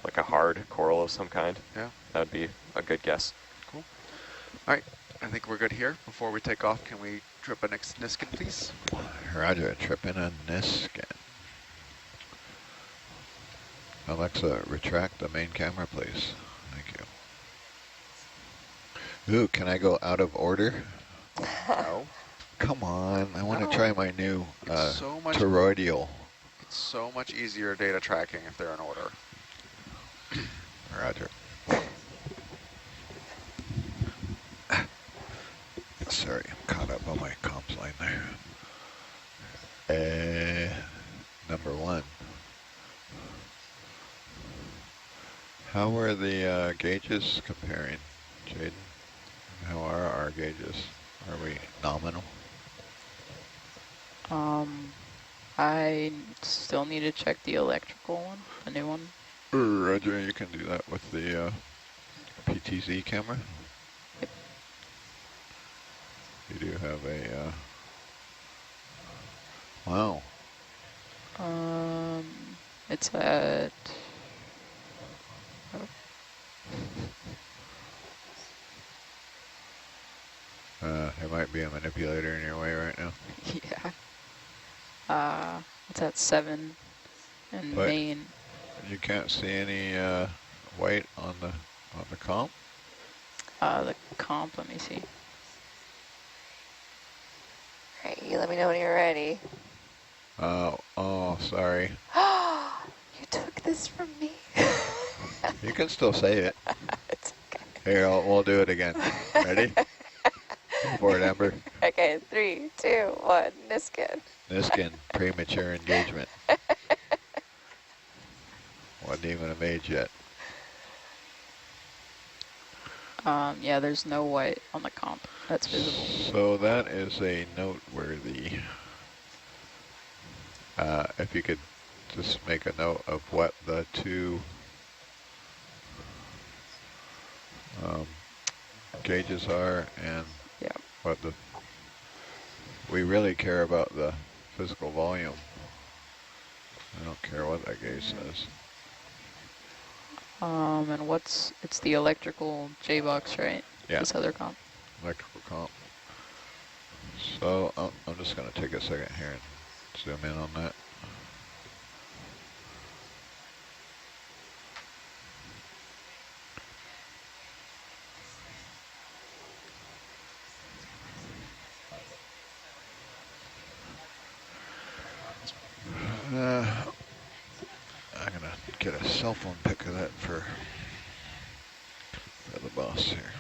like a hard coral of some kind. Yeah. That would be a good guess. Cool. All right. I think we're good here. Before we take off, can we trip a next Niskin, please? Roger, tripping a Niskin. Alexa, retract the main camera, please. Thank you. Ooh, can I go out of order? No. Come on, I want to try my new so much toroidal. It's so much easier data tracking if they're in order. Roger. Sorry, I'm caught up on my comms line there. Number one. How are the gauges comparing, Jaden? How are our gauges? Are we nominal? I still need to check the electrical one, the new one. Roger, you can do that with the PTZ camera. Yep. You do have a, wow. It's at There might be a manipulator in your way right now. Yeah. It's at 7 and But main. you can't see any white on the comp. The comp, let me see. All right, you let me know when you're ready. Oh, sorry. You took this from me. You can still say it. It's okay. Here, we'll do it again. Ready? Go for it, Amber. Okay, 3, 2, 1, Niskin. Niskin, premature engagement. Wasn't even a mage yet. Yeah, there's no white on the comp. That's visible. So that is a noteworthy. If you could just make a note of what the two gauges are and what we really care about the physical volume. I don't care what that gauge says. And it's the electrical J-box, right? Yeah. This other comp. Electrical comp. So I'm just going to take a second here and zoom in on that. I'm going to get a cell phone pic of that for the boss here.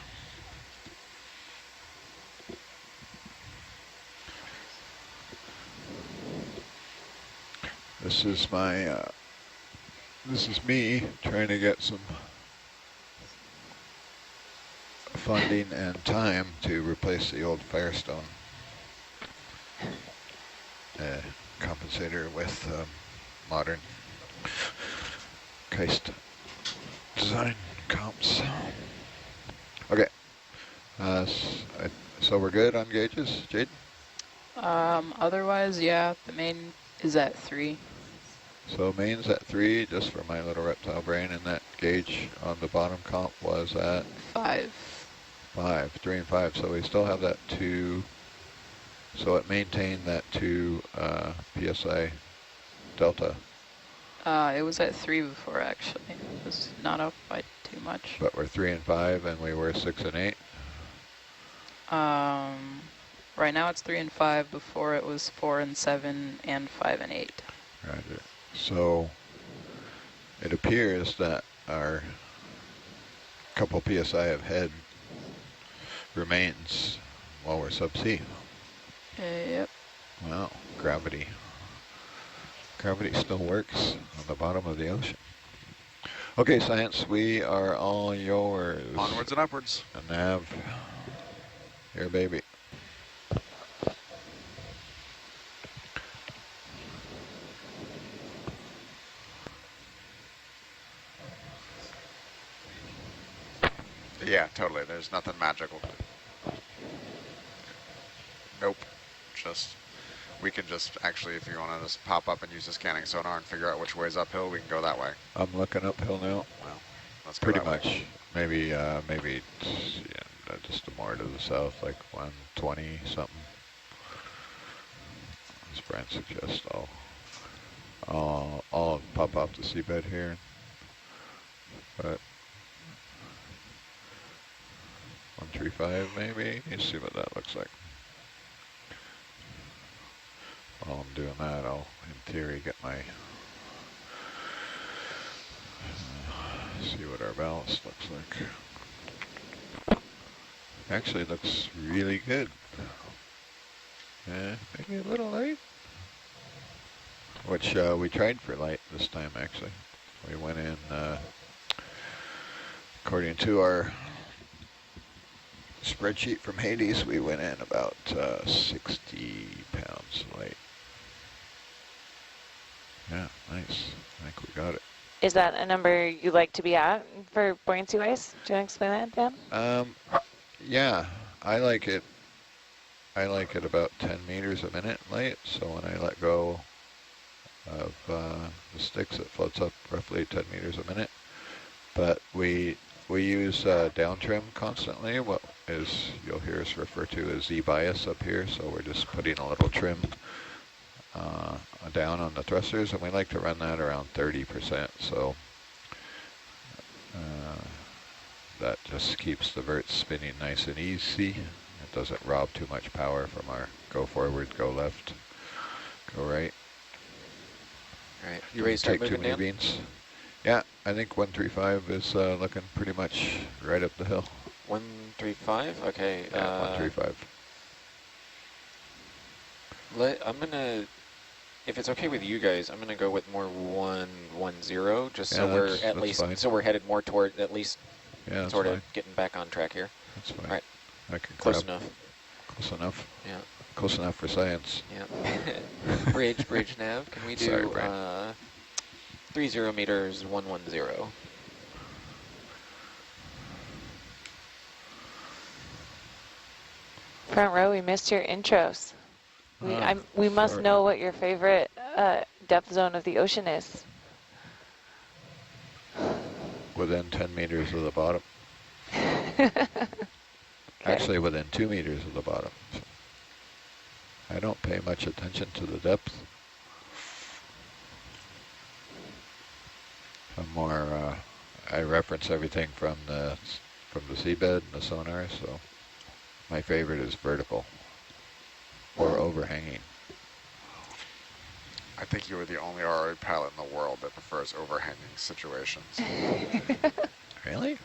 This is my, this is me trying to get some funding and time to replace the old Firestone compensator with modern Keist design comps. Okay, so we're good on gauges, Jade? Otherwise, yeah, the main is at 3. So main's at 3, just for my little reptile brain, and that gauge on the bottom comp was at? 5. 5, 3 and 5, so we still have that 2, so it maintained that 2 PSI delta. It was at 3 before, actually. It was not up by too much. But we're 3 and 5, and we were 6 and 8? Right now it's 3 and 5. Before it was 4 and 7 and 5 and 8. Roger. So it appears that our couple PSI of head remains while we're subsea. Yep. Wow, gravity. Gravity still works on the bottom of the ocean. Okay, science, we are all yours. Onwards and upwards. A nav. Here, baby. Yeah, totally. There's nothing magical. Nope. We can just actually, if you want to just pop up and use the scanning sonar and figure out which way is uphill, we can go that way. I'm looking uphill now. Well, let's go Pretty that way. much. Maybe, yeah, just more to the south, like 120 something. As Brian suggests, I'll pop off the seabed here. But 135 maybe. Let's see what that looks like. While I'm doing that, I'll, in theory, get my, see what our ballast looks like. Actually, it looks really good. Yeah, maybe a little light. Which we tried for light this time, actually. We went in, according to our spreadsheet from Hades, we went in about 60 pounds light. Yeah, nice. I think we got it. Is that a number you like to be at for buoyancy-wise? Do you want to explain that, Dan? Yeah, I like it. I like it about 10 meters a minute light. So when I let go of the sticks, it floats up roughly 10 meters a minute. But we We use down trim constantly, what is you'll hear us refer to as Z-bias up here, so we're just putting a little trim down on the thrusters, and we like to run that around 30%, so that just keeps the verts spinning nice and easy. It doesn't rob too much power from our go forward, go left, go right. All right, you ready to start Take too moving many down? beans. Yeah, I think 135 is looking pretty much right up the hill. 135, okay. Yeah, 135. I'm gonna, if it's okay with you guys, I'm gonna go with more 110, just so we're at least, fine. so we're headed more toward at least Yeah, that's sort fine. of getting back on track here. That's fine. All right, I can close grab. enough. Close enough. Yeah. Close enough for science. Yeah. bridge nav. Can we do Sorry, 30 meters 110? Front row, we missed your intros. We must sorry. know what your favorite depth zone of the ocean is. Within 10 meters of the bottom. Actually, within 2 meters of the bottom. So I don't pay much attention to the depth. I'm more, I reference everything from the seabed and the sonar, so my favorite is vertical or overhanging. I think you are the only ROV pilot in the world that prefers overhanging situations. Really?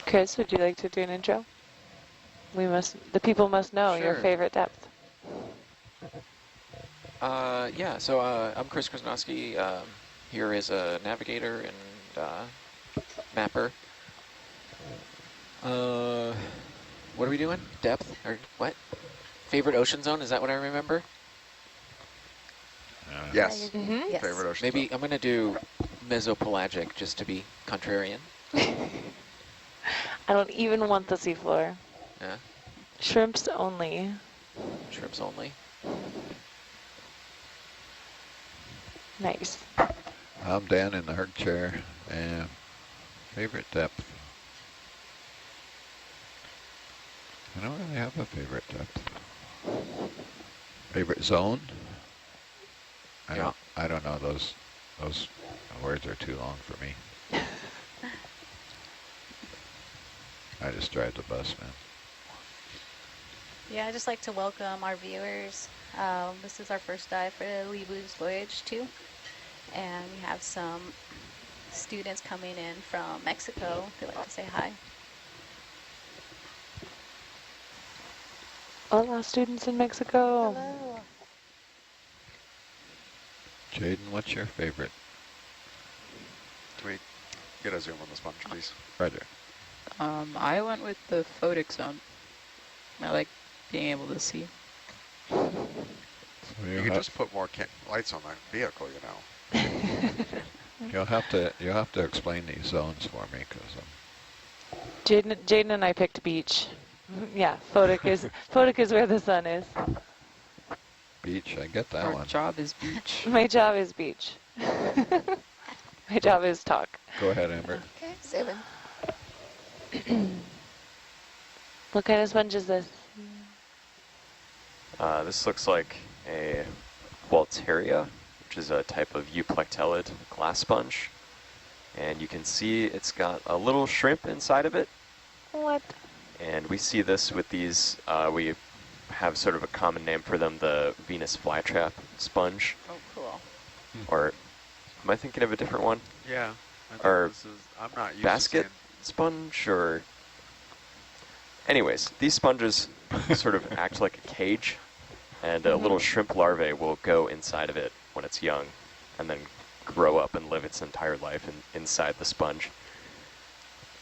Chris, would you like to do an intro? The people must know your Sure. favorite depth. Yeah, so I'm Chris Krasnowski, here as a navigator and mapper. What are we doing? Depth, or what? Favorite ocean zone, is that what I remember? Yes. Mm-hmm. Yes. Favorite ocean Maybe zone. I'm gonna do mesopelagic, just to be contrarian. I don't even want the seafloor. Yeah, Shrimps only. shrimps only. Nice. I'm Dan in the Herc chair, and favorite depth. I don't really have a favorite depth. Favorite zone? I don't know, those words are too long for me. I just drive the bus, man. Yeah, I'd just like to welcome our viewers. This is our first dive for Libu's Voyage 2. And we have some students coming in from Mexico. If you'd like to say hi. Hola, students in Mexico. Hello. Jaden, what's your favorite? Can we get a zoom on the sponge, please? Right there. I went with the photic zone. I like being able to see. So You could just put more lights on that vehicle, you know. you'll have to explain these zones for me, because Jaden and I picked beach. Yeah, photic is where the sun is. beach, I get that Our one. job is beach. My job is beach. My job is talk. Go ahead, Amber. Okay, zooming. What kind of sponge is this? This looks like a Walteria, which is a type of euplectellid glass sponge. And you can see it's got a little shrimp inside of it. What? And we see this with these, we have sort of a common name for them, the Venus flytrap sponge. Oh, cool. Or am I thinking of a different one? Yeah. Or I'm not used basket to sponge, or... Anyways, these sponges sort of act like a cage, and a little shrimp larvae will go inside of it when it's young, and then grow up and live its entire life inside the sponge.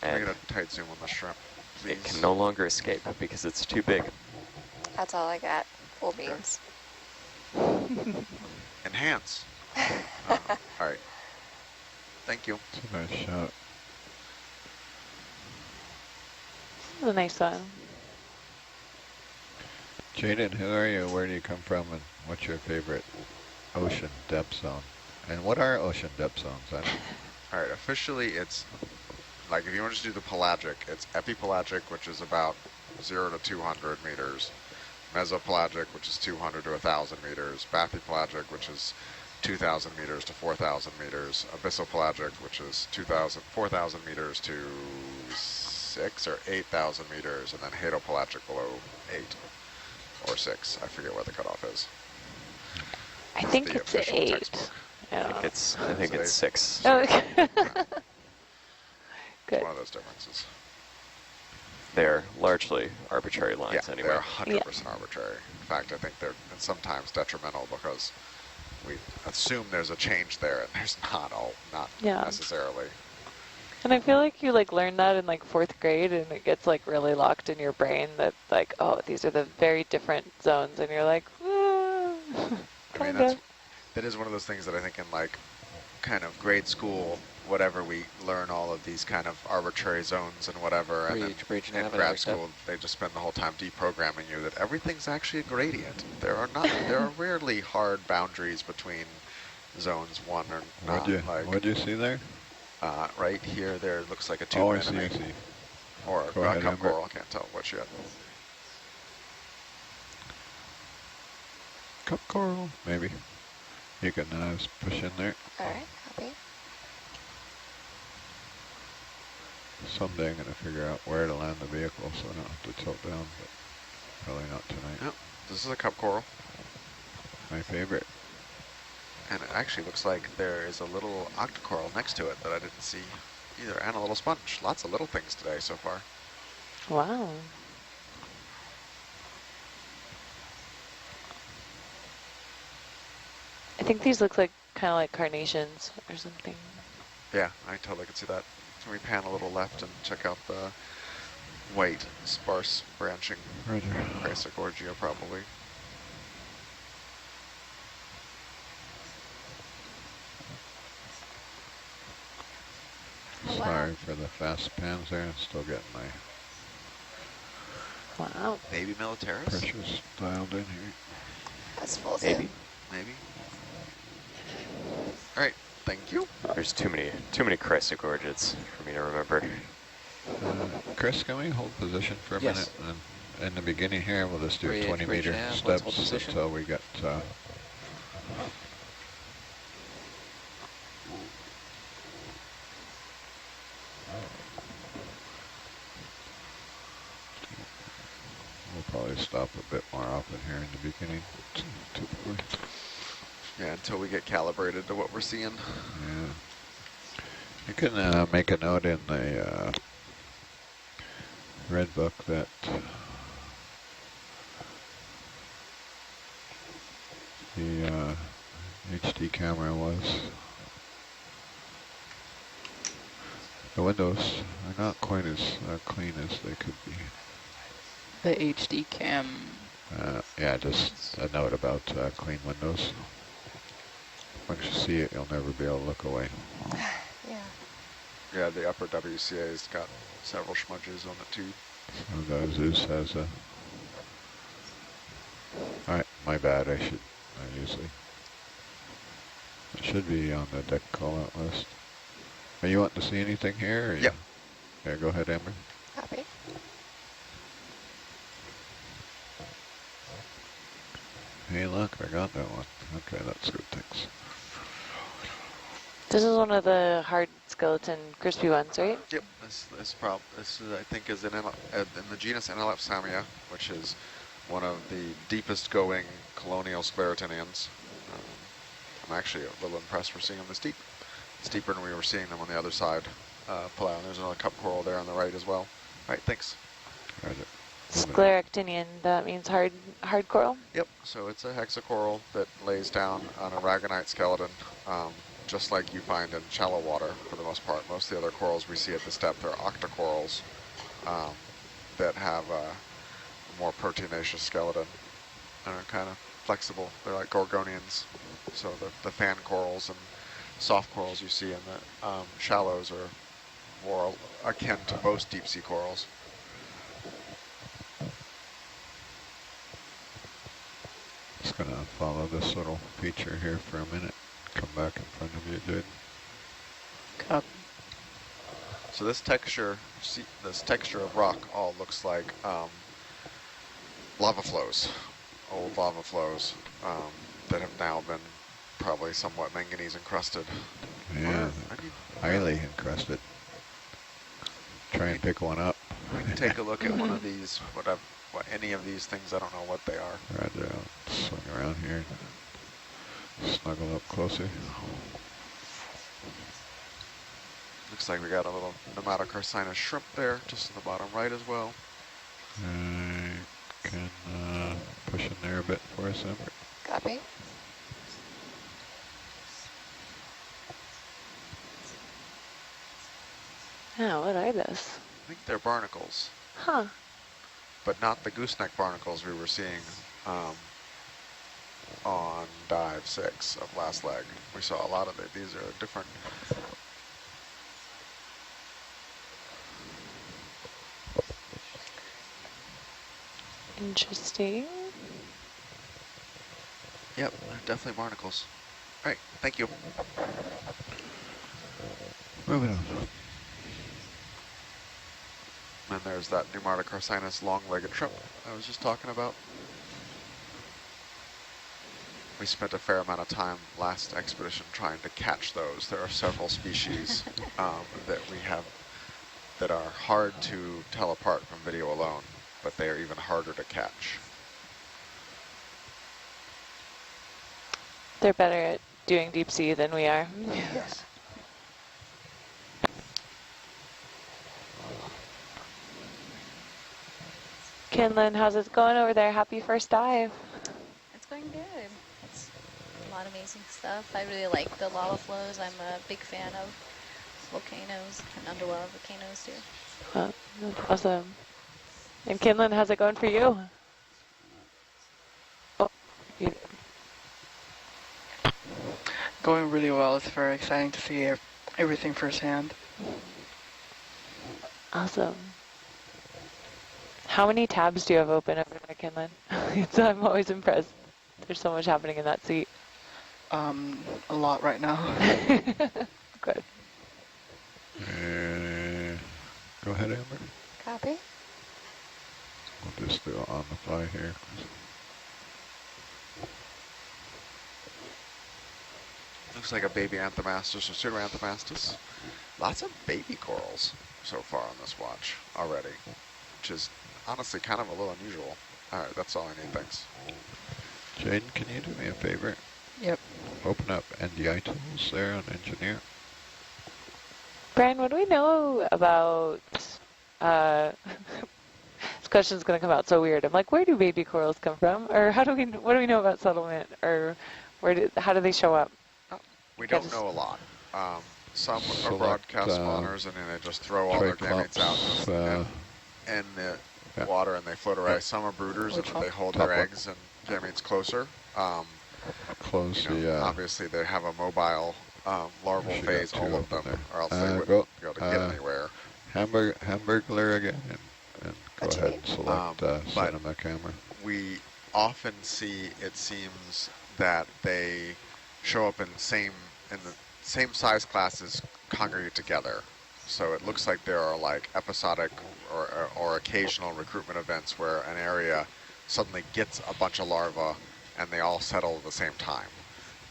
Can I And get a tight zoom on the shrimp, please? it can no longer escape because it's too big. That's all I got. Full beams. Enhance. All right. Thank you. It's a nice shot. This is a nice one. Jaden, who are you? Where do you come from? And what's your favorite ocean depth zone? And what are ocean depth zones? I don't, All right, officially it's, like if you want to just do the pelagic, it's epipelagic, which is about 0 to 200 meters. Mesopelagic, which is 200 to 1,000 meters. Bathypelagic, which is 2,000 meters to 4,000 meters. Abyssopelagic, which is 4,000 meters to 6 or 8,000 meters. And then hadopelagic below 8 or 6. I forget what the cutoff is. I think it's 8. Textbook. Yeah. I think it's 6. Oh, okay. Good. One of those differences. They're largely arbitrary lines Yeah, anyway. they're 100% arbitrary. In fact, I think they're sometimes detrimental because we assume there's a change there, and there's not Yeah. necessarily. And I feel like you like learn that in like 4th grade, and it gets like really locked in your brain that like, oh, these are the very different zones, and you're like, I mean, kinda. that is one of those things that I think in like kind of grade school, whatever, we learn all of these kind of arbitrary zones and whatever, and then in grad school they just spend the whole time deprogramming you that everything's actually a gradient. There are rarely hard boundaries between zones 1 or not. what'd you see there? Right here, there looks like a tube Oh, I see, anemone. I see. Or Go a ahead, cup Amber. coral, I can't tell what yet. Cup coral, maybe. You can push in there. All right, copy. Someday I'm going to figure out where to land the vehicle so I don't have to tilt down, but probably not tonight. Yep, this is a cup coral. My favorite. And it actually looks like there is a little octocoral next to it that I didn't see either, and a little sponge. Lots of little things today so far. Wow. I think these look like kind of like carnations or something. Yeah, I totally could see that. Can we pan a little left and check out the white, sparse branching Roger. Chrysogorgia probably? Oh, wow. Sorry for the fast pans there. I'm still getting my Wow. Maybe militaris? pressures dialed in here. That's full Maybe. zoom. Maybe. All right, thank you. There's too many chrysogorgids for me to remember. Chris, can we hold position for a Yes. minute? And in the beginning here, we'll just do 3H 20-meter nav, let's hold steps position. until we get... We'll probably stop a bit more often here in the beginning, typically. Yeah, until we get calibrated to what we're seeing. Yeah. You can make a note in the red book that the HD camera was. The windows are not quite as clean as they could be. The HD cam. Yeah, just a note about clean windows. Once you see it, you'll never be able to look away. Yeah. Yeah, the upper WCA's got several smudges on it too. So the Zeus has a... Alright, my bad, I usually... It should be on the deck call-out list. Are you wanting to see anything here? Or Yep. Yeah, go ahead, Amber. Copy. Hey, look, I got that one. Okay, that's good, thanks. This is one of the hard skeleton crispy ones, right? Yep, this is I think is in the genus NLF-Samia, which is one of the deepest going colonial sclerotinians. I'm actually a little impressed we're seeing them this deep. It's deeper than we were seeing them on the other side. Pull out, and there's another cup coral there on the right as well. All right, thanks. Roger. Scleractinian, that means hard coral? Yep, so it's a hexacoral that lays down on a ragonite skeleton, just like you find in shallow water for the most part. Most of the other corals we see at this depth are octocorals that have a more proteinaceous skeleton and are kind of flexible. They're like gorgonians. So the fan corals and soft corals you see in the shallows are more akin to most deep sea corals. follow this little feature here for a minute. Come back in front of you, Jaden. So this texture of rock all looks like lava flows, old lava flows that have now been probably somewhat manganese encrusted. Yeah, highly encrusted. Try and pick one up. We can take a look at one of these, any of these things. I don't know what they are. Roger, I'll swing around here and snuggle up closer. Looks like we got a little nematocarcinus shrimp there, just in the bottom right as well. I can push in there a bit for us, Amber. Copy. Yeah, what are those? I think they're barnacles, Huh. but not the gooseneck barnacles we were seeing on dive 6 of last leg. We saw a lot of it. These are different. Interesting. Yep, definitely barnacles. All right, thank you. Moving on. And there's that nematocarcinus long-legged shrimp I was just talking about. We spent a fair amount of time last expedition trying to catch those. There are several species that we have that are hard to tell apart from video alone, but they are even harder to catch. They're better at doing deep sea than we are. Yes. Kinlan, how's it going over there? Happy first dive. It's going good. It's a lot of amazing stuff. I really like the lava flows. I'm a big fan of volcanoes and underwater volcanoes too. Well, that's awesome. And Kinlan, how's it going for you? Oh, you Going really well. It's very exciting to see everything firsthand. awesome. How many tabs do you have open over there, Kinlan? I'm always impressed. There's so much happening in that seat. A lot right now. Good. Go ahead, Amber. Copy. We'll just do it on the fly here. Looks like a baby Anthomastus or pseudoanthomastus. Lots of baby corals so far on this watch already, which is honestly kind of a little unusual. All right, that's all I need, thanks. Jaden, can you do me a favor? Yep. Open up NDI tools there on engineer. Brian, what do we know about, this question's going to come out so weird. I'm like, where do baby corals come from? Or what do we know about settlement? Or how do they show up? We don't know a lot. Some are broadcast spawners, and then they just throw all their gametes out in the water and they float away. Some are brooders, and they hold their eggs and gametes closer. Obviously, they have a mobile larval phase, all of them, or else they wouldn't be able to get anywhere. Hamburglar again, and go ahead and select cinema camera. We often see, it seems, that they show up in the same size classes congregate together. So it looks like there are like episodic or occasional recruitment events where an area suddenly gets a bunch of larvae and they all settle at the same time.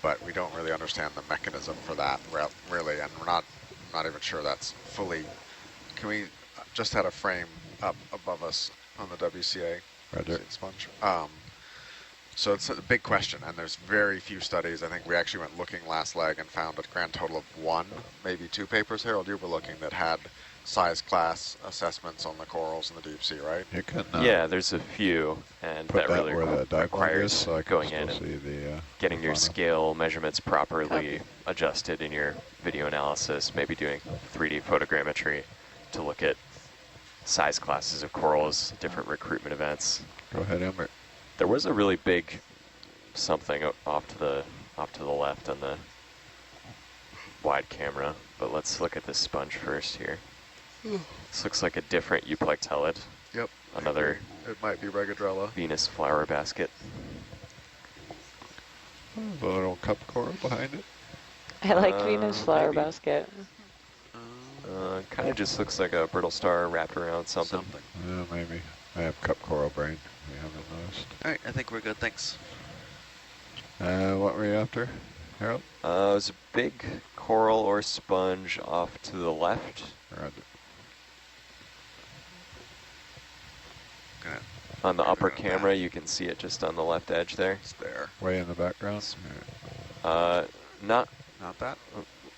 But we don't really understand the mechanism for that really, and we're not even sure that's fully. Can we just had a frame up above us on the WCA sponge? So it's a big question, and there's very few studies. I think we actually went looking last leg and found a grand total of 1, maybe 2 papers, Harold, you were looking, that had size class assessments on the corals in the deep sea, right? You can, yeah, there's a few, and that really requires so going in and getting your scale measurements properly adjusted in your video analysis, maybe doing 3D photogrammetry to look at size classes of corals, different recruitment events. Go ahead, Amber. There was a really big something off to the left on the wide camera, but let's look at this sponge first here. This looks like a different euplectellid. Yep. Another. It might be Regadrella. Venus flower basket. The little cup coral behind it. I liked Venus flower Maybe. basket. Kind of just looks like a brittle star wrapped around something. Maybe. I have cup coral brain. We haven't noticed. All right, I think we're good. Thanks. What were you after, Harold? It was a big coral or sponge off to the left. Roger. Gonna On the upper Back. camera, you can see it just on the left edge there. It's there. Way in the background. Not Not that?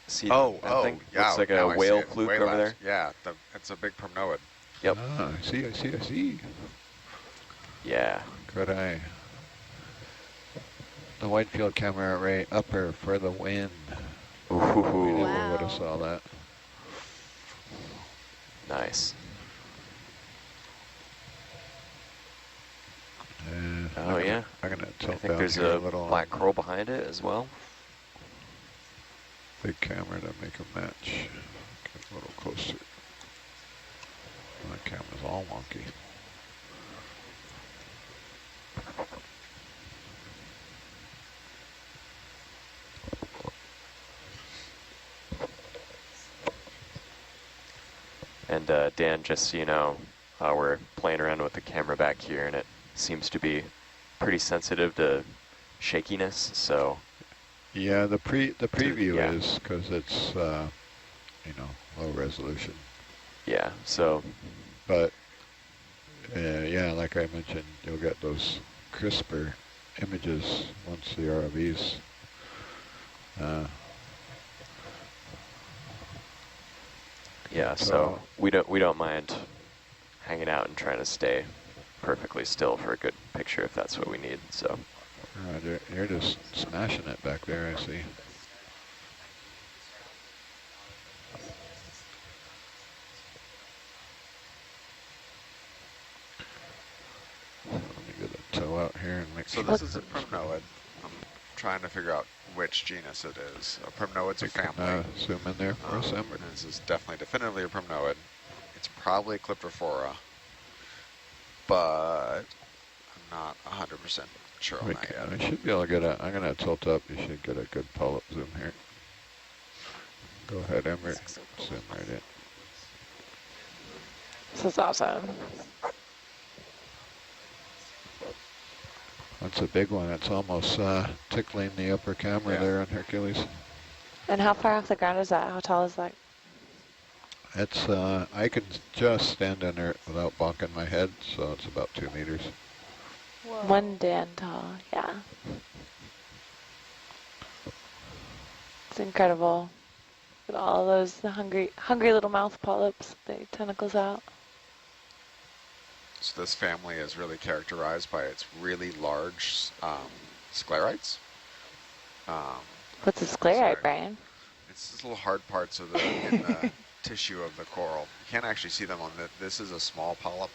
see. Oh, that thing? yeah. Looks like now a I see whale it. fluke Whale over there. labs. Yeah, it's a big primnoid. Yep. Ah, I see. Yeah. Good eye. The wide field camera array upper for the win. We Ooh. never would have saw that. Nice. I'm Yeah. I'm gonna I tilt think down there's here a little black coral behind it as well. big camera to make a match. Get a little closer. My camera's all wonky. And Dan, just so you know, we're playing around with the camera back here, and it seems to be pretty sensitive to shakiness. So Yeah, the preview yeah. is because it's low resolution. yeah, so But yeah, like I mentioned, you'll get those crisper images once the ROVs. yeah, so we don't mind hanging out and trying to stay perfectly still for a good picture if that's what we need. So Roger, you're just smashing it back there, I see. Let me get a toe out here and make So sure. this is a primnoid. I'm trying to figure out which genus it is. A primnoid's a family. Zoom in there for us, Amber. This is definitely, definitively a primnoid. It's probably Cryptophora, but I'm not 100% sure on that yet. I should be able to get a, I'm going to tilt up. You should get a good pull-up zoom here. Go ahead, Amber. Zoom right in. This is awesome. That's a big one. It's almost tickling the upper camera there on Hercules. And how far off the ground is that? How tall is that? It's, I can just stand under it without bonking my head, so it's about 2 meters. Whoa. 1 Dan tall, yeah. It's incredible. With all those hungry little mouth polyps, the tentacles out. So this family is really characterized by its really large sclerites. What's a sclerite, Brian? It's just little hard parts of in the tissue of the coral. You can't actually see them on this is a small polyp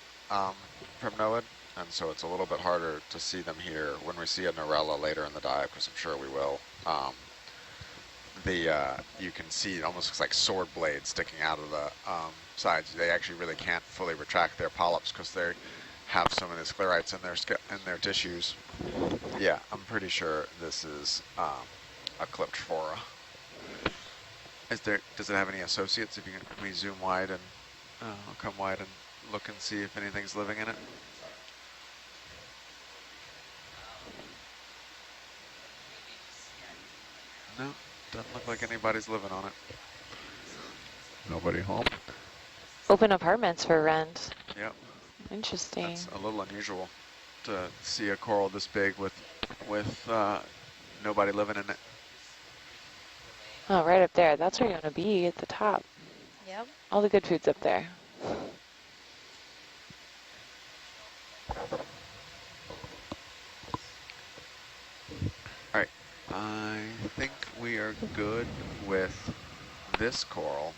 primnoid, and so it's a little bit harder to see them here. When we see a Narella later in the dive, because I'm sure we will, you can see it almost looks like sword blades sticking out of the sides. They actually really can't fully retract their polyps because they have some of the sclerites in their tissues. Yeah, I'm pretty sure this is a Cryptophora. Does it have any associates? If you can, we zoom wide and come wide and look and see if anything's living in it. No, doesn't look like anybody's living on it. Nobody home? Open apartments for rent. Yep. Interesting. That's a little unusual to see a coral this big with nobody living in it. Oh, right up there. That's where you want to be, at the top. Yep. All the good food's up there. All right, I think we are good with this coral,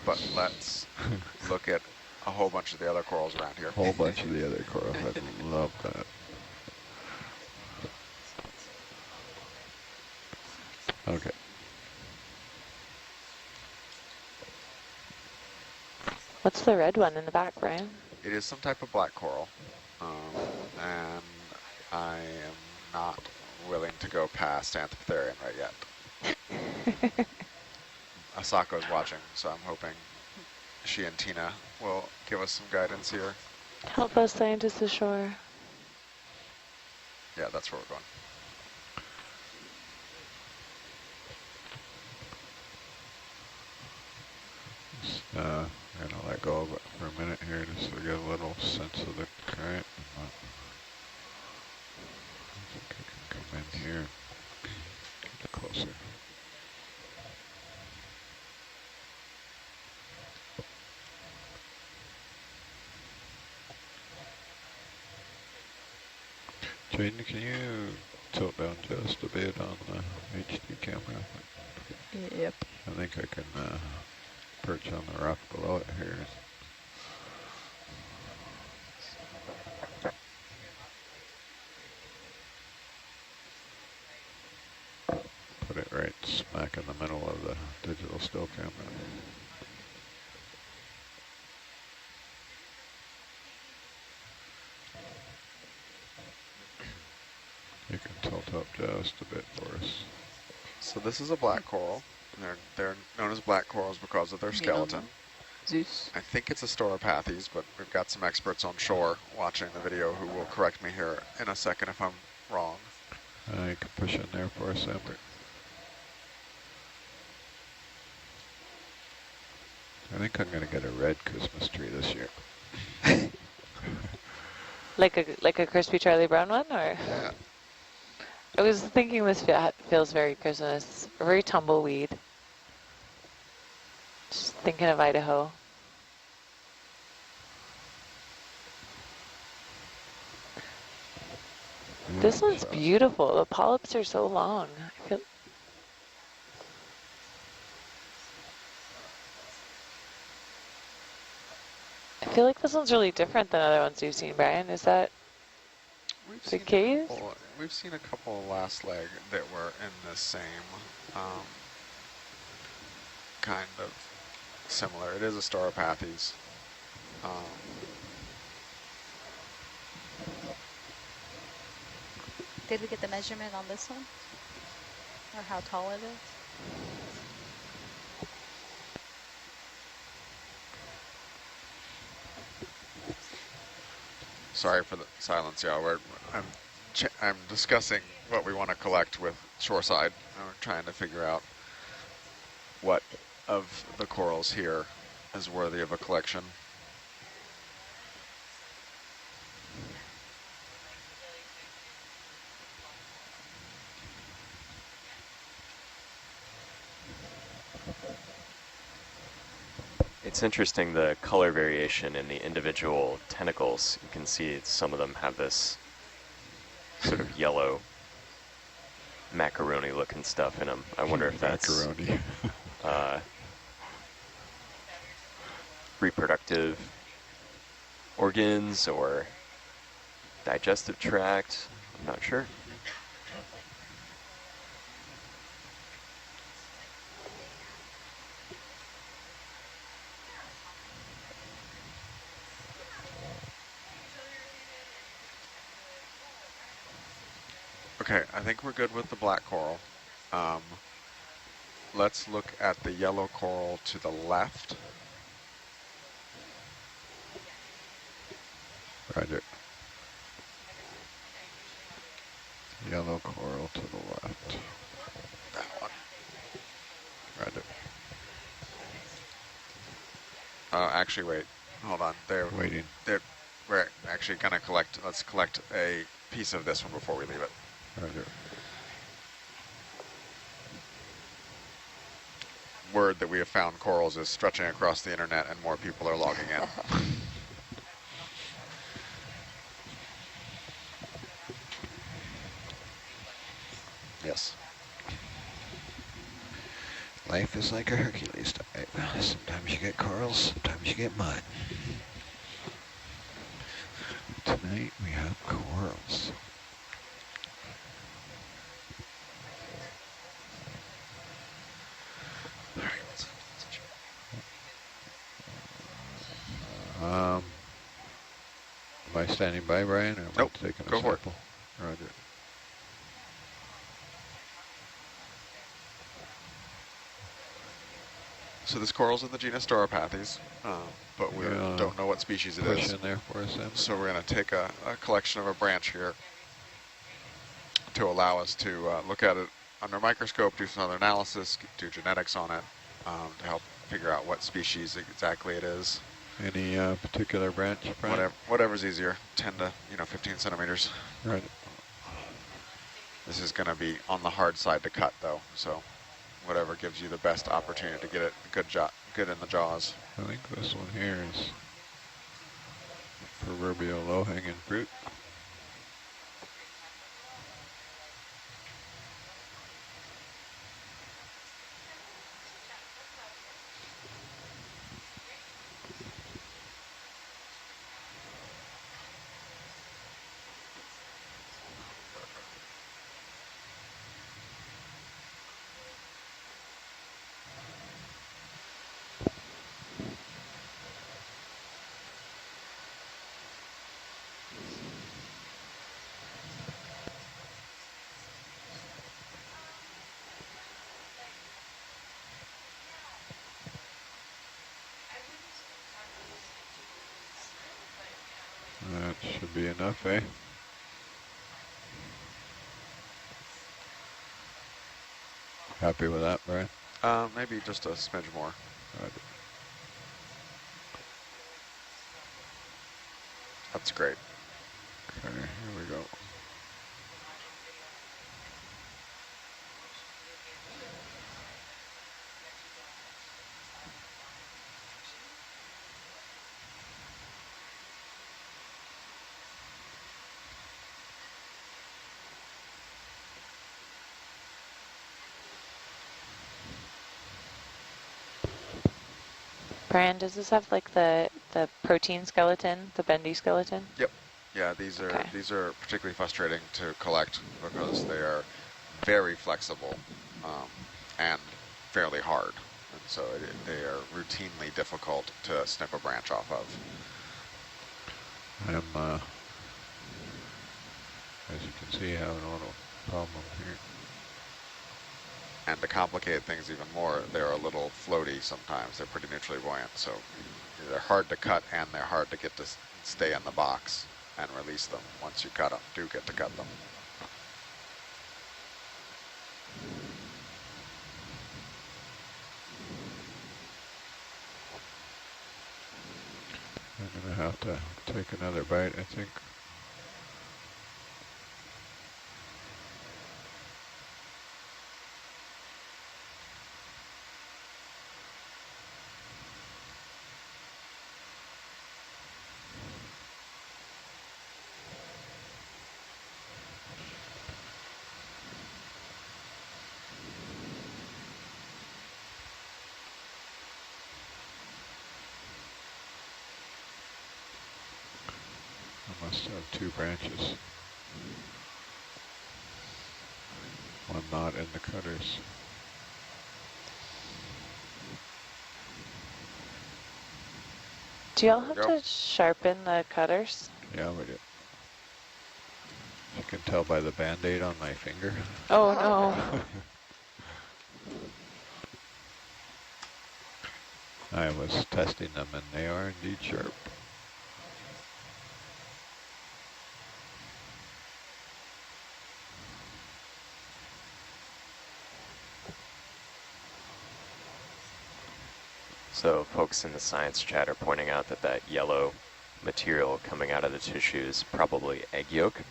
but let's look at a whole bunch of the other corals around here. A whole bunch of the other coral. I love that. Okay. What's the red one in the back, Brian? It is some type of black coral, and I am not willing to go past Anthropitherian right yet. Asako's watching, so I'm hoping she and Tina will give us some guidance here. Help us, scientists ashore. Yeah, that's where we're going. I'm gonna let go of it for a minute here just to get a little sense of the current. I think I can come in here, get closer. Jaden, can you tilt down just a bit on the HD camera? Yep. I think I can perch on the rock below it here. Put it right smack in the middle of the digital still camera. You can tilt up just a bit for us. So this is a black coral. They're known as black corals because of their skeleton. Zeus. I think it's a Stauropathes, but we've got some experts on shore watching the video who will correct me here in a second if I'm wrong. You can push in there for us, Amber. I think I'm going to get a red Christmas tree this year. Like a crispy Charlie Brown one, or? Yeah. I was thinking this feels very Christmas, very tumbleweed. Just thinking of Idaho. This one's beautiful. The polyps are so long. I feel like this one's really different than other ones you've seen, Brian. Is that the case? We've seen a couple of last leg that were in the same kind of similar. It is a Stauropathes. Did we get the measurement on this one? Or how tall it is? Sorry for the silence, yeah. I'm discussing what we want to collect with shoreside. We're trying to figure out what of the corals here is worthy of a collection. It's interesting the color variation in the individual tentacles. You can see some of them have this sort of yellow macaroni looking stuff in them. I wonder if that's macaroni. Reproductive organs or digestive tract. I'm not sure. Okay, I think we're good with the black coral. Let's look at the yellow coral to the left. Roger. Yellow coral to the left. That one. Roger. Actually, wait. Hold on. Waiting. We're actually going to collect. Let's collect a piece of this one before we leave it. Roger. Word that we have found corals is stretching across the internet and more people are logging in. Yes. Life is like a Hercules type. Sometimes you get corals, sometimes you get mud. Tonight we have corals. Am I standing by, Brian, or am Nope, I taking a go for it. sample? Roger. So this coral's in the genus Stauropathes, but we don't know what species it Push is. in there for us, Em. So we're going to take a collection of a branch here to allow us to look at it under a microscope, do some other analysis, do genetics on it to help figure out what species exactly it is. Any particular branch, Brian? Whatever's easier, 10 to 15 centimeters. Right. This is going to be on the hard side to cut, though, so whatever gives you the best opportunity to get it good in the jaws. I think this one here is proverbial low-hanging fruit. That should be enough, eh? Happy with that, Brian? Maybe just a smidge more. Right. That's great. Okay, here we go. Brian, does this have like the protein skeleton, the bendy skeleton? Yep. Yeah, these are particularly frustrating to collect because they are very flexible and fairly hard, and so they are routinely difficult to snip a branch off of. I'm, as you can see, having a little problem here. And to complicate things even more, they're a little floaty sometimes. They're pretty neutrally buoyant, so they're hard to cut and they're hard to get to stay in the box and release them once you do get to cut them. I'm going to have to take another bite, I think. I must have two branches. One not in the cutters. Do y'all have to sharpen the cutters? Yeah, we do. You can tell by the Band-Aid on my finger. Oh no. I was testing them and they are indeed sharp. So folks in the science chat are pointing out that that yellow material coming out of the tissue is probably egg yolk.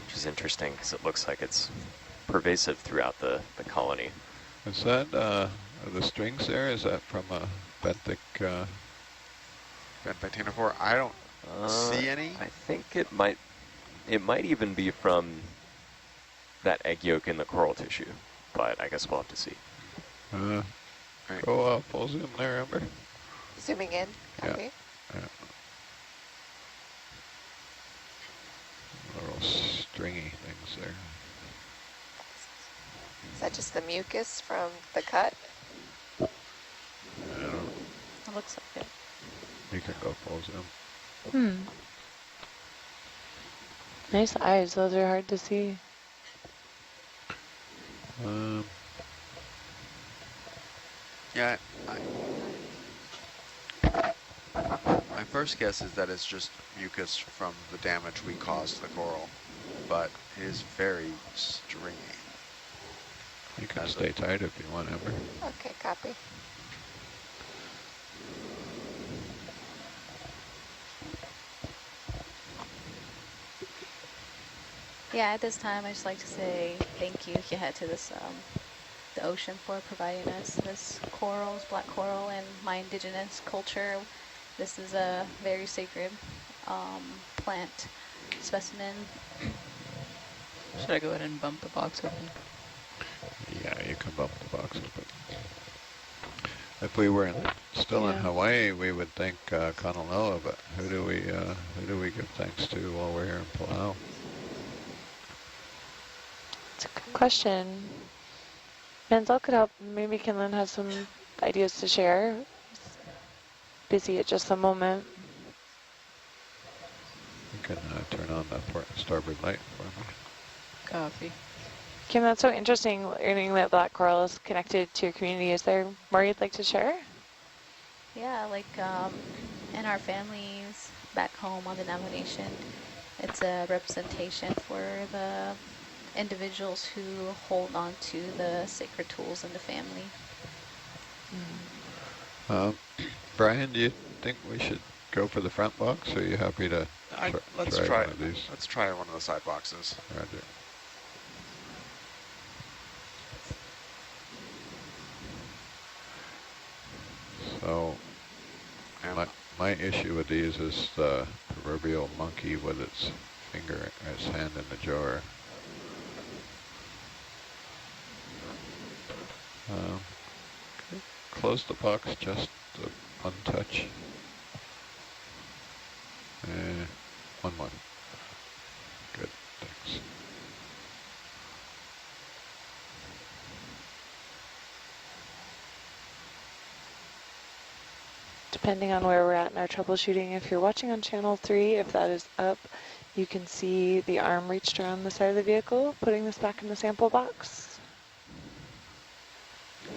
Which is interesting because it looks like it's pervasive throughout the colony. Is that the strings there? Is that from a benthic? Benthic I don't see any. I think it might even be from that egg yolk in the coral tissue, but I guess we'll have to see. Go full zoom there, Amber. Zooming in, copy. Yeah. Little stringy things there. Is that just the mucus from the cut? Yeah, It looks like it. you can go full zoom. Nice eyes, those are hard to see. Yeah, my first guess is that it's just mucus from the damage we caused to the coral, but it is very stringy. You can stay tight if you want, Amber. Okay, copy. Yeah, at this time, I'd just like to say thank you, QCed, to this the ocean for providing us this corals, black coral, and my indigenous culture. This is a very sacred plant specimen. Should I go ahead and bump the box open? Yeah, you can bump the box open. If we were still in Hawaii, we would thank Kanaloa, but who do we give thanks to while we're here in Palau? It's a good question. Manzel could help. Maybe Kinlan has some ideas to share. Busy at just the moment. You can turn on the port and starboard light for me. Copy. Kim, that's so interesting, learning that black coral is connected to your community. Is there more you'd like to share? Yeah, like in our families back home on the Navajo Nation, it's a representation for the individuals who hold on to the sacred tools in the family. Brian, do you think we should go for the front box, or are you happy to Let's try one of these? Let's try one of the side boxes. Roger. So, my issue with these is the proverbial monkey with its hand in the jar. Okay. Close the box just one touch. One more. Good, thanks. Depending on where we're at in our troubleshooting, if you're watching on channel 3, if that is up, you can see the arm reached around the side of the vehicle, putting this back in the sample box.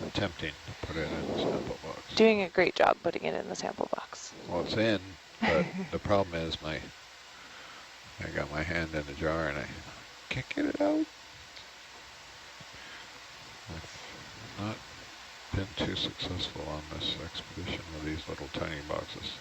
Attempting to put it in the sample box. Doing a great job putting it in the sample box. Well, it's in, but the problem is I got my hand in the jar and I can't get it out. I've not been too successful on this expedition with these little tiny boxes.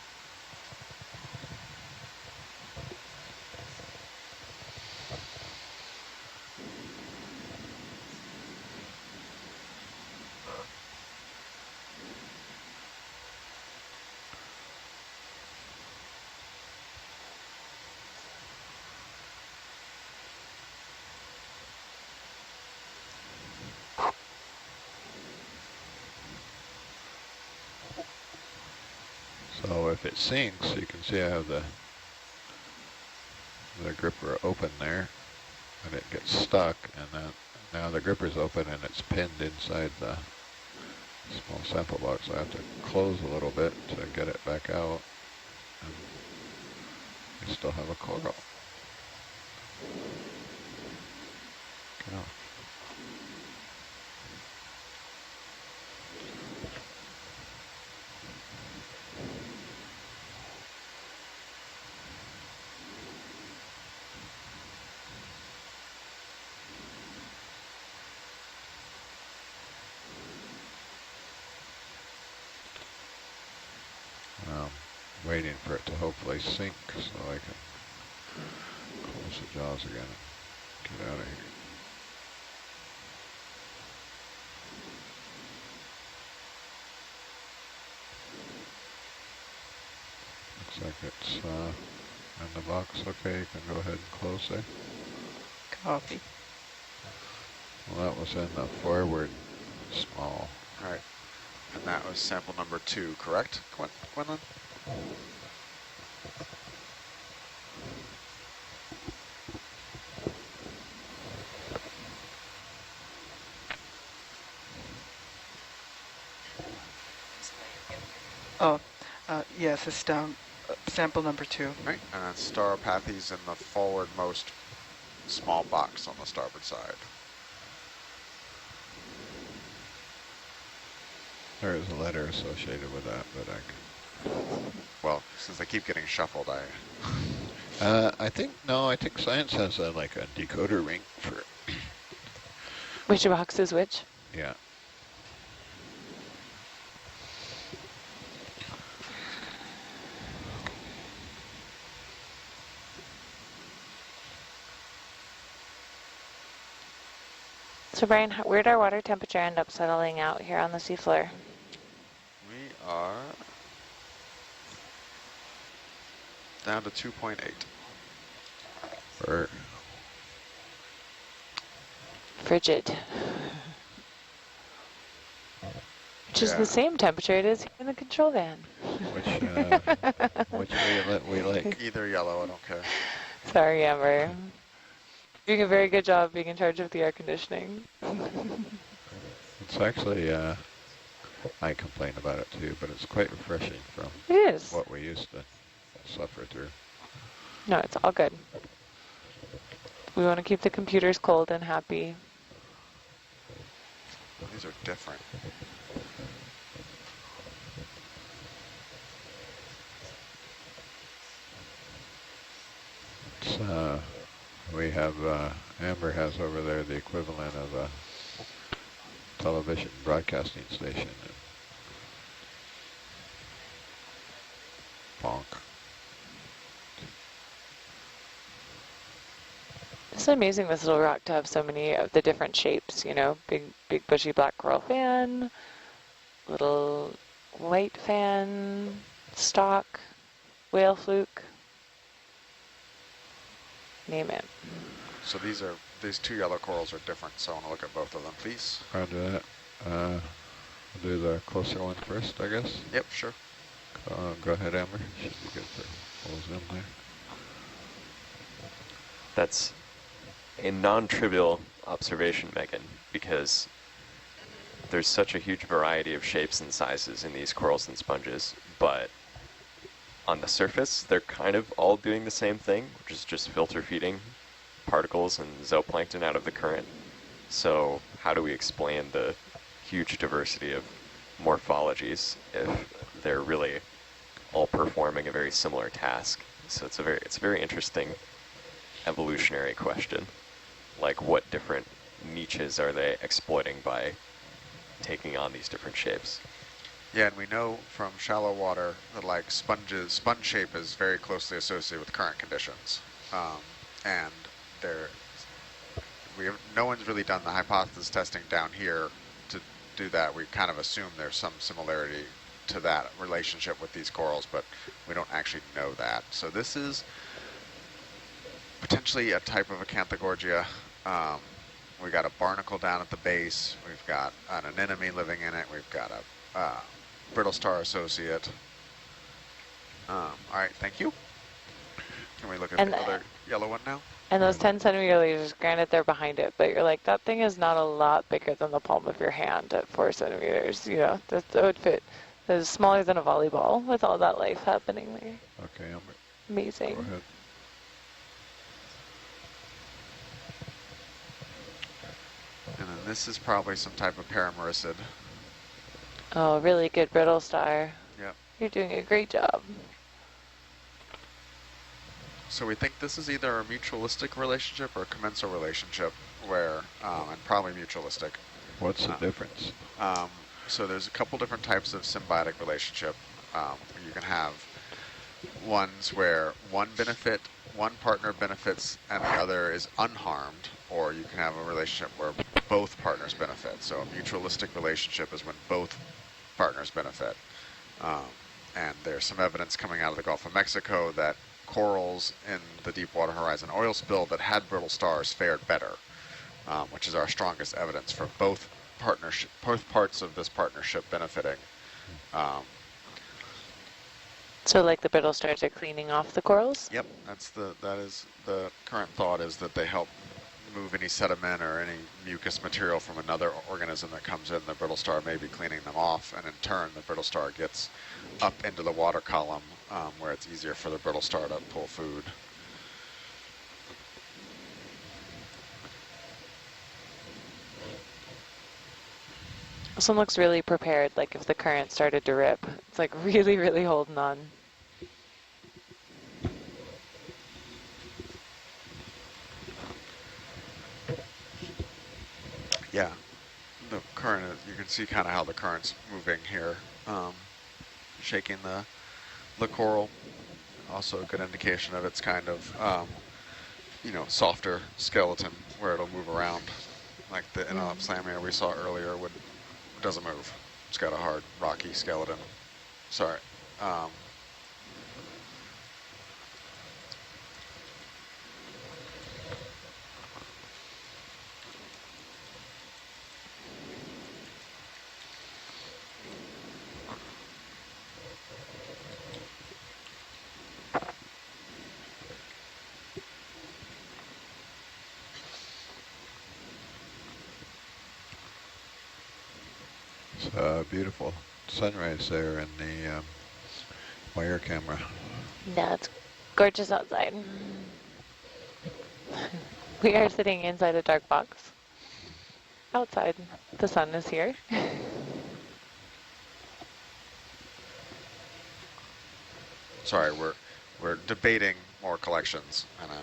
So if it sinks, you can see I have the gripper open there, and it gets stuck, and then now the gripper's open and it's pinned inside the small sample box. I have to close a little bit to get it back out, and we still have a coral. Get out. Waiting for it to hopefully sink so I can close the jaws again and get out of here. Looks like it's in the box. Okay, you can go ahead and close there. Copy. Well, that was in the forward small. All right. And that was sample number 2, correct, Quinlan? Yes, it's down, sample number 2. Right, and that's Stauropathes in the forwardmost small box on the starboard side. There is a letter associated with that, but Well, since they keep getting shuffled, I think science has like a decoder ring for, Which box is which? yeah. So Brian, where'd our water temperature end up settling out here on the seafloor? we are down to 2.8. Or Frigid. Which is the same temperature it is here in the control van. which we like. Either yellow, I don't care. Sorry, Amber. Doing a very good job being in charge of the air conditioning. It's actually, I complain about it too, but it's quite refreshing from It is. what we used to suffer through. No, it's all good. We want to keep the computers cold and happy. These are different. It's, we have, Amber has over there the equivalent of a television broadcasting station. Bonk. It's amazing this little rock to have so many of the different shapes, you know, big bushy black coral fan, little white fan, stalk, whale fluke, name it. So these two yellow corals are different, so I want to look at both of them, please. Roger that. We'll do the closer one first, I guess. Yep, sure. Go ahead, Amber. Should be good for full zoom there. That's a non-trivial observation, Megan, because there's such a huge variety of shapes and sizes in these corals and sponges, but on the surface, they're kind of all doing the same thing, which is just filter feeding particles and zooplankton out of the current. So how do we explain the huge diversity of morphologies if they're really all performing a very similar task? So it's a very interesting evolutionary question. Like, what different niches are they exploiting by taking on these different shapes? Yeah, and we know from shallow water that like sponge shape is very closely associated with current conditions. And no one's really done the hypothesis testing down here to do that. We kind of assume there's some similarity to that relationship with these corals, but we don't actually know that. So this is potentially a type of Acanthogorgia. We got a barnacle down at the base. We've got an anemone living in it. We've got a brittle star associate. All right, thank you. Can we look at the other yellow one now? And those 10 centimeter leaves, granted they're behind it, but you're like, that thing is not a lot bigger than the palm of your hand at 4 centimeters. You know, that would fit. It's smaller than a volleyball with all that life happening there. Okay, Amber. Amazing. Go ahead. And then this is probably some type of paramericid. Oh, really good brittle star. Yep. You're doing a great job. So we think this is either a mutualistic relationship or a commensal relationship where, and probably mutualistic. What's the difference? So there's a couple different types of symbiotic relationship. You can have ones where one partner benefits and the other is unharmed, or you can have a relationship where both partners benefit. So a mutualistic relationship is when both partners benefit. And there's some evidence coming out of the Gulf of Mexico that corals in the Deepwater Horizon oil spill that had brittle stars fared better, which is our strongest evidence for both parts of this partnership benefiting. So like the brittle stars are cleaning off the corals? Yep, that is the current thought, is that they help move any sediment or any mucus material from another organism that comes in. The brittle star may be cleaning them off, and in turn the brittle star gets up into the water column where it's easier for the brittle star to pull food. This one looks really prepared, like if the current started to rip. It's like really, really holding on. Yeah, the current, you can see kind of how the current's moving here, shaking the coral. Also a good indication of its kind of, you know, softer skeleton where it'll move around. Like the Inopslamia we saw earlier doesn't move. It's got a hard, rocky skeleton. Sorry. It's beautiful sunrise there in the wire camera. No, it's gorgeous outside. We are sitting inside a dark box. Outside, the sun is here. Sorry, we're debating more collections, and I'm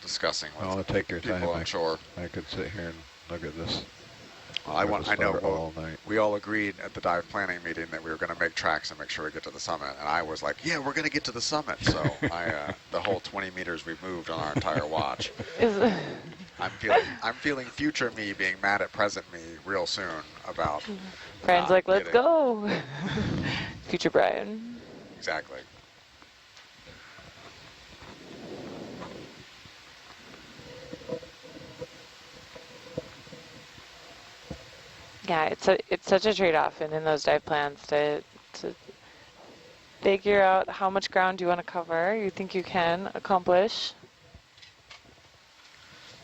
discussing with I'll take your people time. on shore. I could sit here and look at this. Well, I know all night. we all agreed at the dive planning meeting that we were going to make tracks and make sure we get to the summit. And I was like, yeah, we're going to get to the summit. So the whole 20 meters we've moved on our entire watch. I'm feeling future me being mad at present me real soon about. Brian's like, let's go. Future Brian. Exactly. Yeah, it's such a trade-off, and in those dive plans to figure out how much ground you want to cover, you think you can accomplish.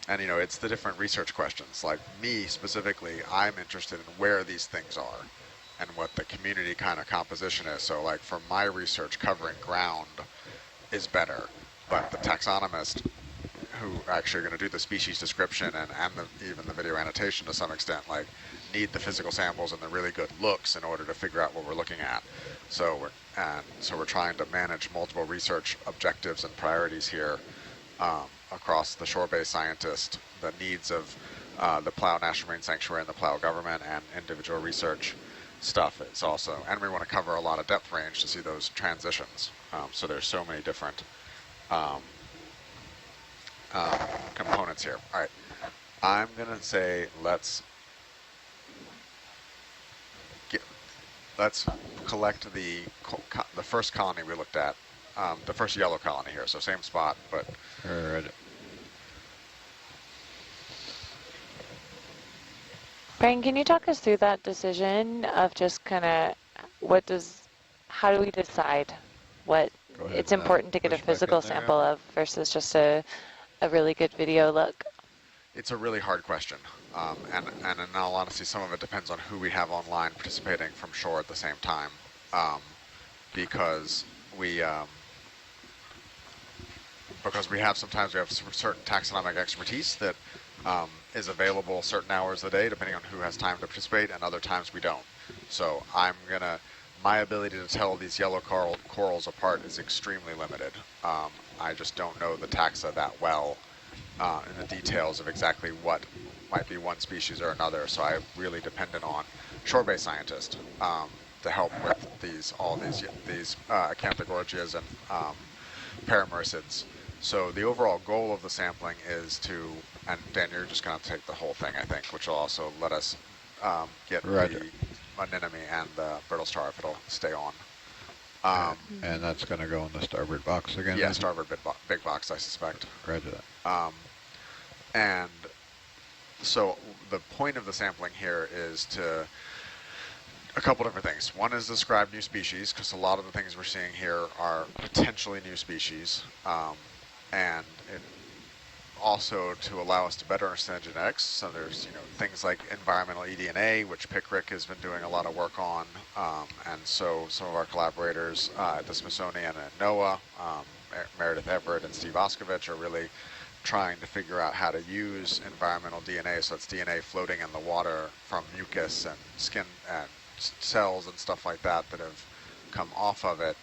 And you know, it's the different research questions. Like me specifically, I'm interested in where these things are and what the community kind of composition is. So like for my research, covering ground is better, but the taxonomist who actually are going to do the species description and even the video annotation to some extent, like need the physical samples and the really good looks in order to figure out what we're looking at. So we're trying to manage multiple research objectives and priorities here across the shore-based scientist, the needs of the Plow National Marine Sanctuary and the Plow government, and individual research stuff is also, and we want to cover a lot of depth range to see those transitions. So there's so many different components here. All right, I'm gonna say let's collect the first colony we looked at, the first yellow colony here. So same spot, but. Right. Brian, can you talk us through that decision of just kind of how do we decide what it's important to get a physical sample of versus just a really good video look? It's a really hard question, and in all honesty, some of it depends on who we have online participating from shore at the same time, because we have sometimes we have certain taxonomic expertise that is available certain hours of the day, depending on who has time to participate, and other times we don't. So my ability to tell these yellow corals apart is extremely limited. I just don't know the taxa that well in the details of exactly what might be one species or another. So I'm really dependent on shore-based scientists to help with all these acanthogorgias and paramericids. So the overall goal of the sampling is to, and Dan, you're just going to take the whole thing, I think, which will also let us get the anemone and the brittle stauropathes. It'll stay on. And that's going to go in the starboard box again? Yeah, starboard big box, I suspect. Roger that. And so the point of the sampling here is to a couple different things. One is describe new species, because a lot of the things we're seeing here are potentially new species. And it also to allow us to better understand genetics. So there's things like environmental eDNA, which Pickrick has been doing a lot of work on, and so some of our collaborators at the Smithsonian and at NOAA, Meredith Everett and Steve Oskovich, are really trying to figure out how to use environmental DNA, so it's DNA floating in the water from mucus and skin and cells and stuff like that that have come off of it.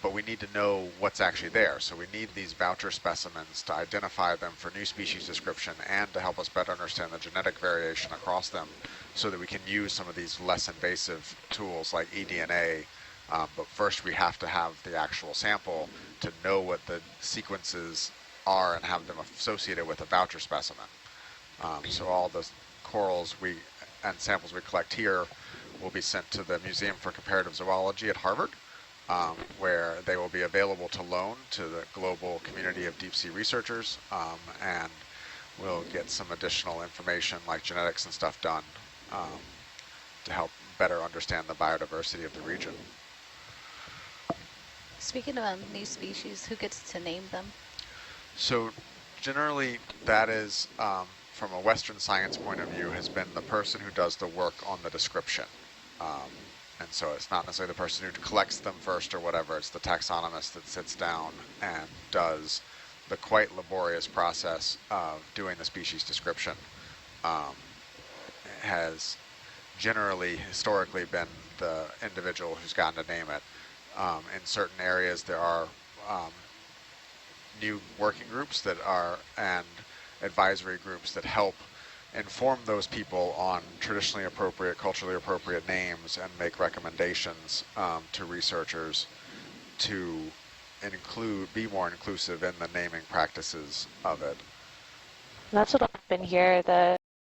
But we need to know what's actually there. So we need these voucher specimens to identify them for new species description and to help us better understand the genetic variation across them so that we can use some of these less invasive tools like eDNA. But first we have to have the actual sample to know what the sequences are and have them associated with a voucher specimen. So all the corals and samples we collect here will be sent to the Museum for Comparative Zoology at Harvard, where they will be available to loan to the global community of deep sea researchers, and we'll get some additional information like genetics and stuff done to help better understand the biodiversity of the region. Speaking of new species, who gets to name them? So generally that is, from a Western science point of view, has been the person who does the work on the description. And so it's not necessarily the person who collects them first or whatever, it's the taxonomist that sits down and does the quite laborious process of doing the species description. Has generally, historically been the individual who's gotten to name it. In certain areas there are new working groups that are, and advisory groups that help inform those people on traditionally appropriate, culturally appropriate names and make recommendations to researchers to be more inclusive in the naming practices of it. And that's what'll happen here. The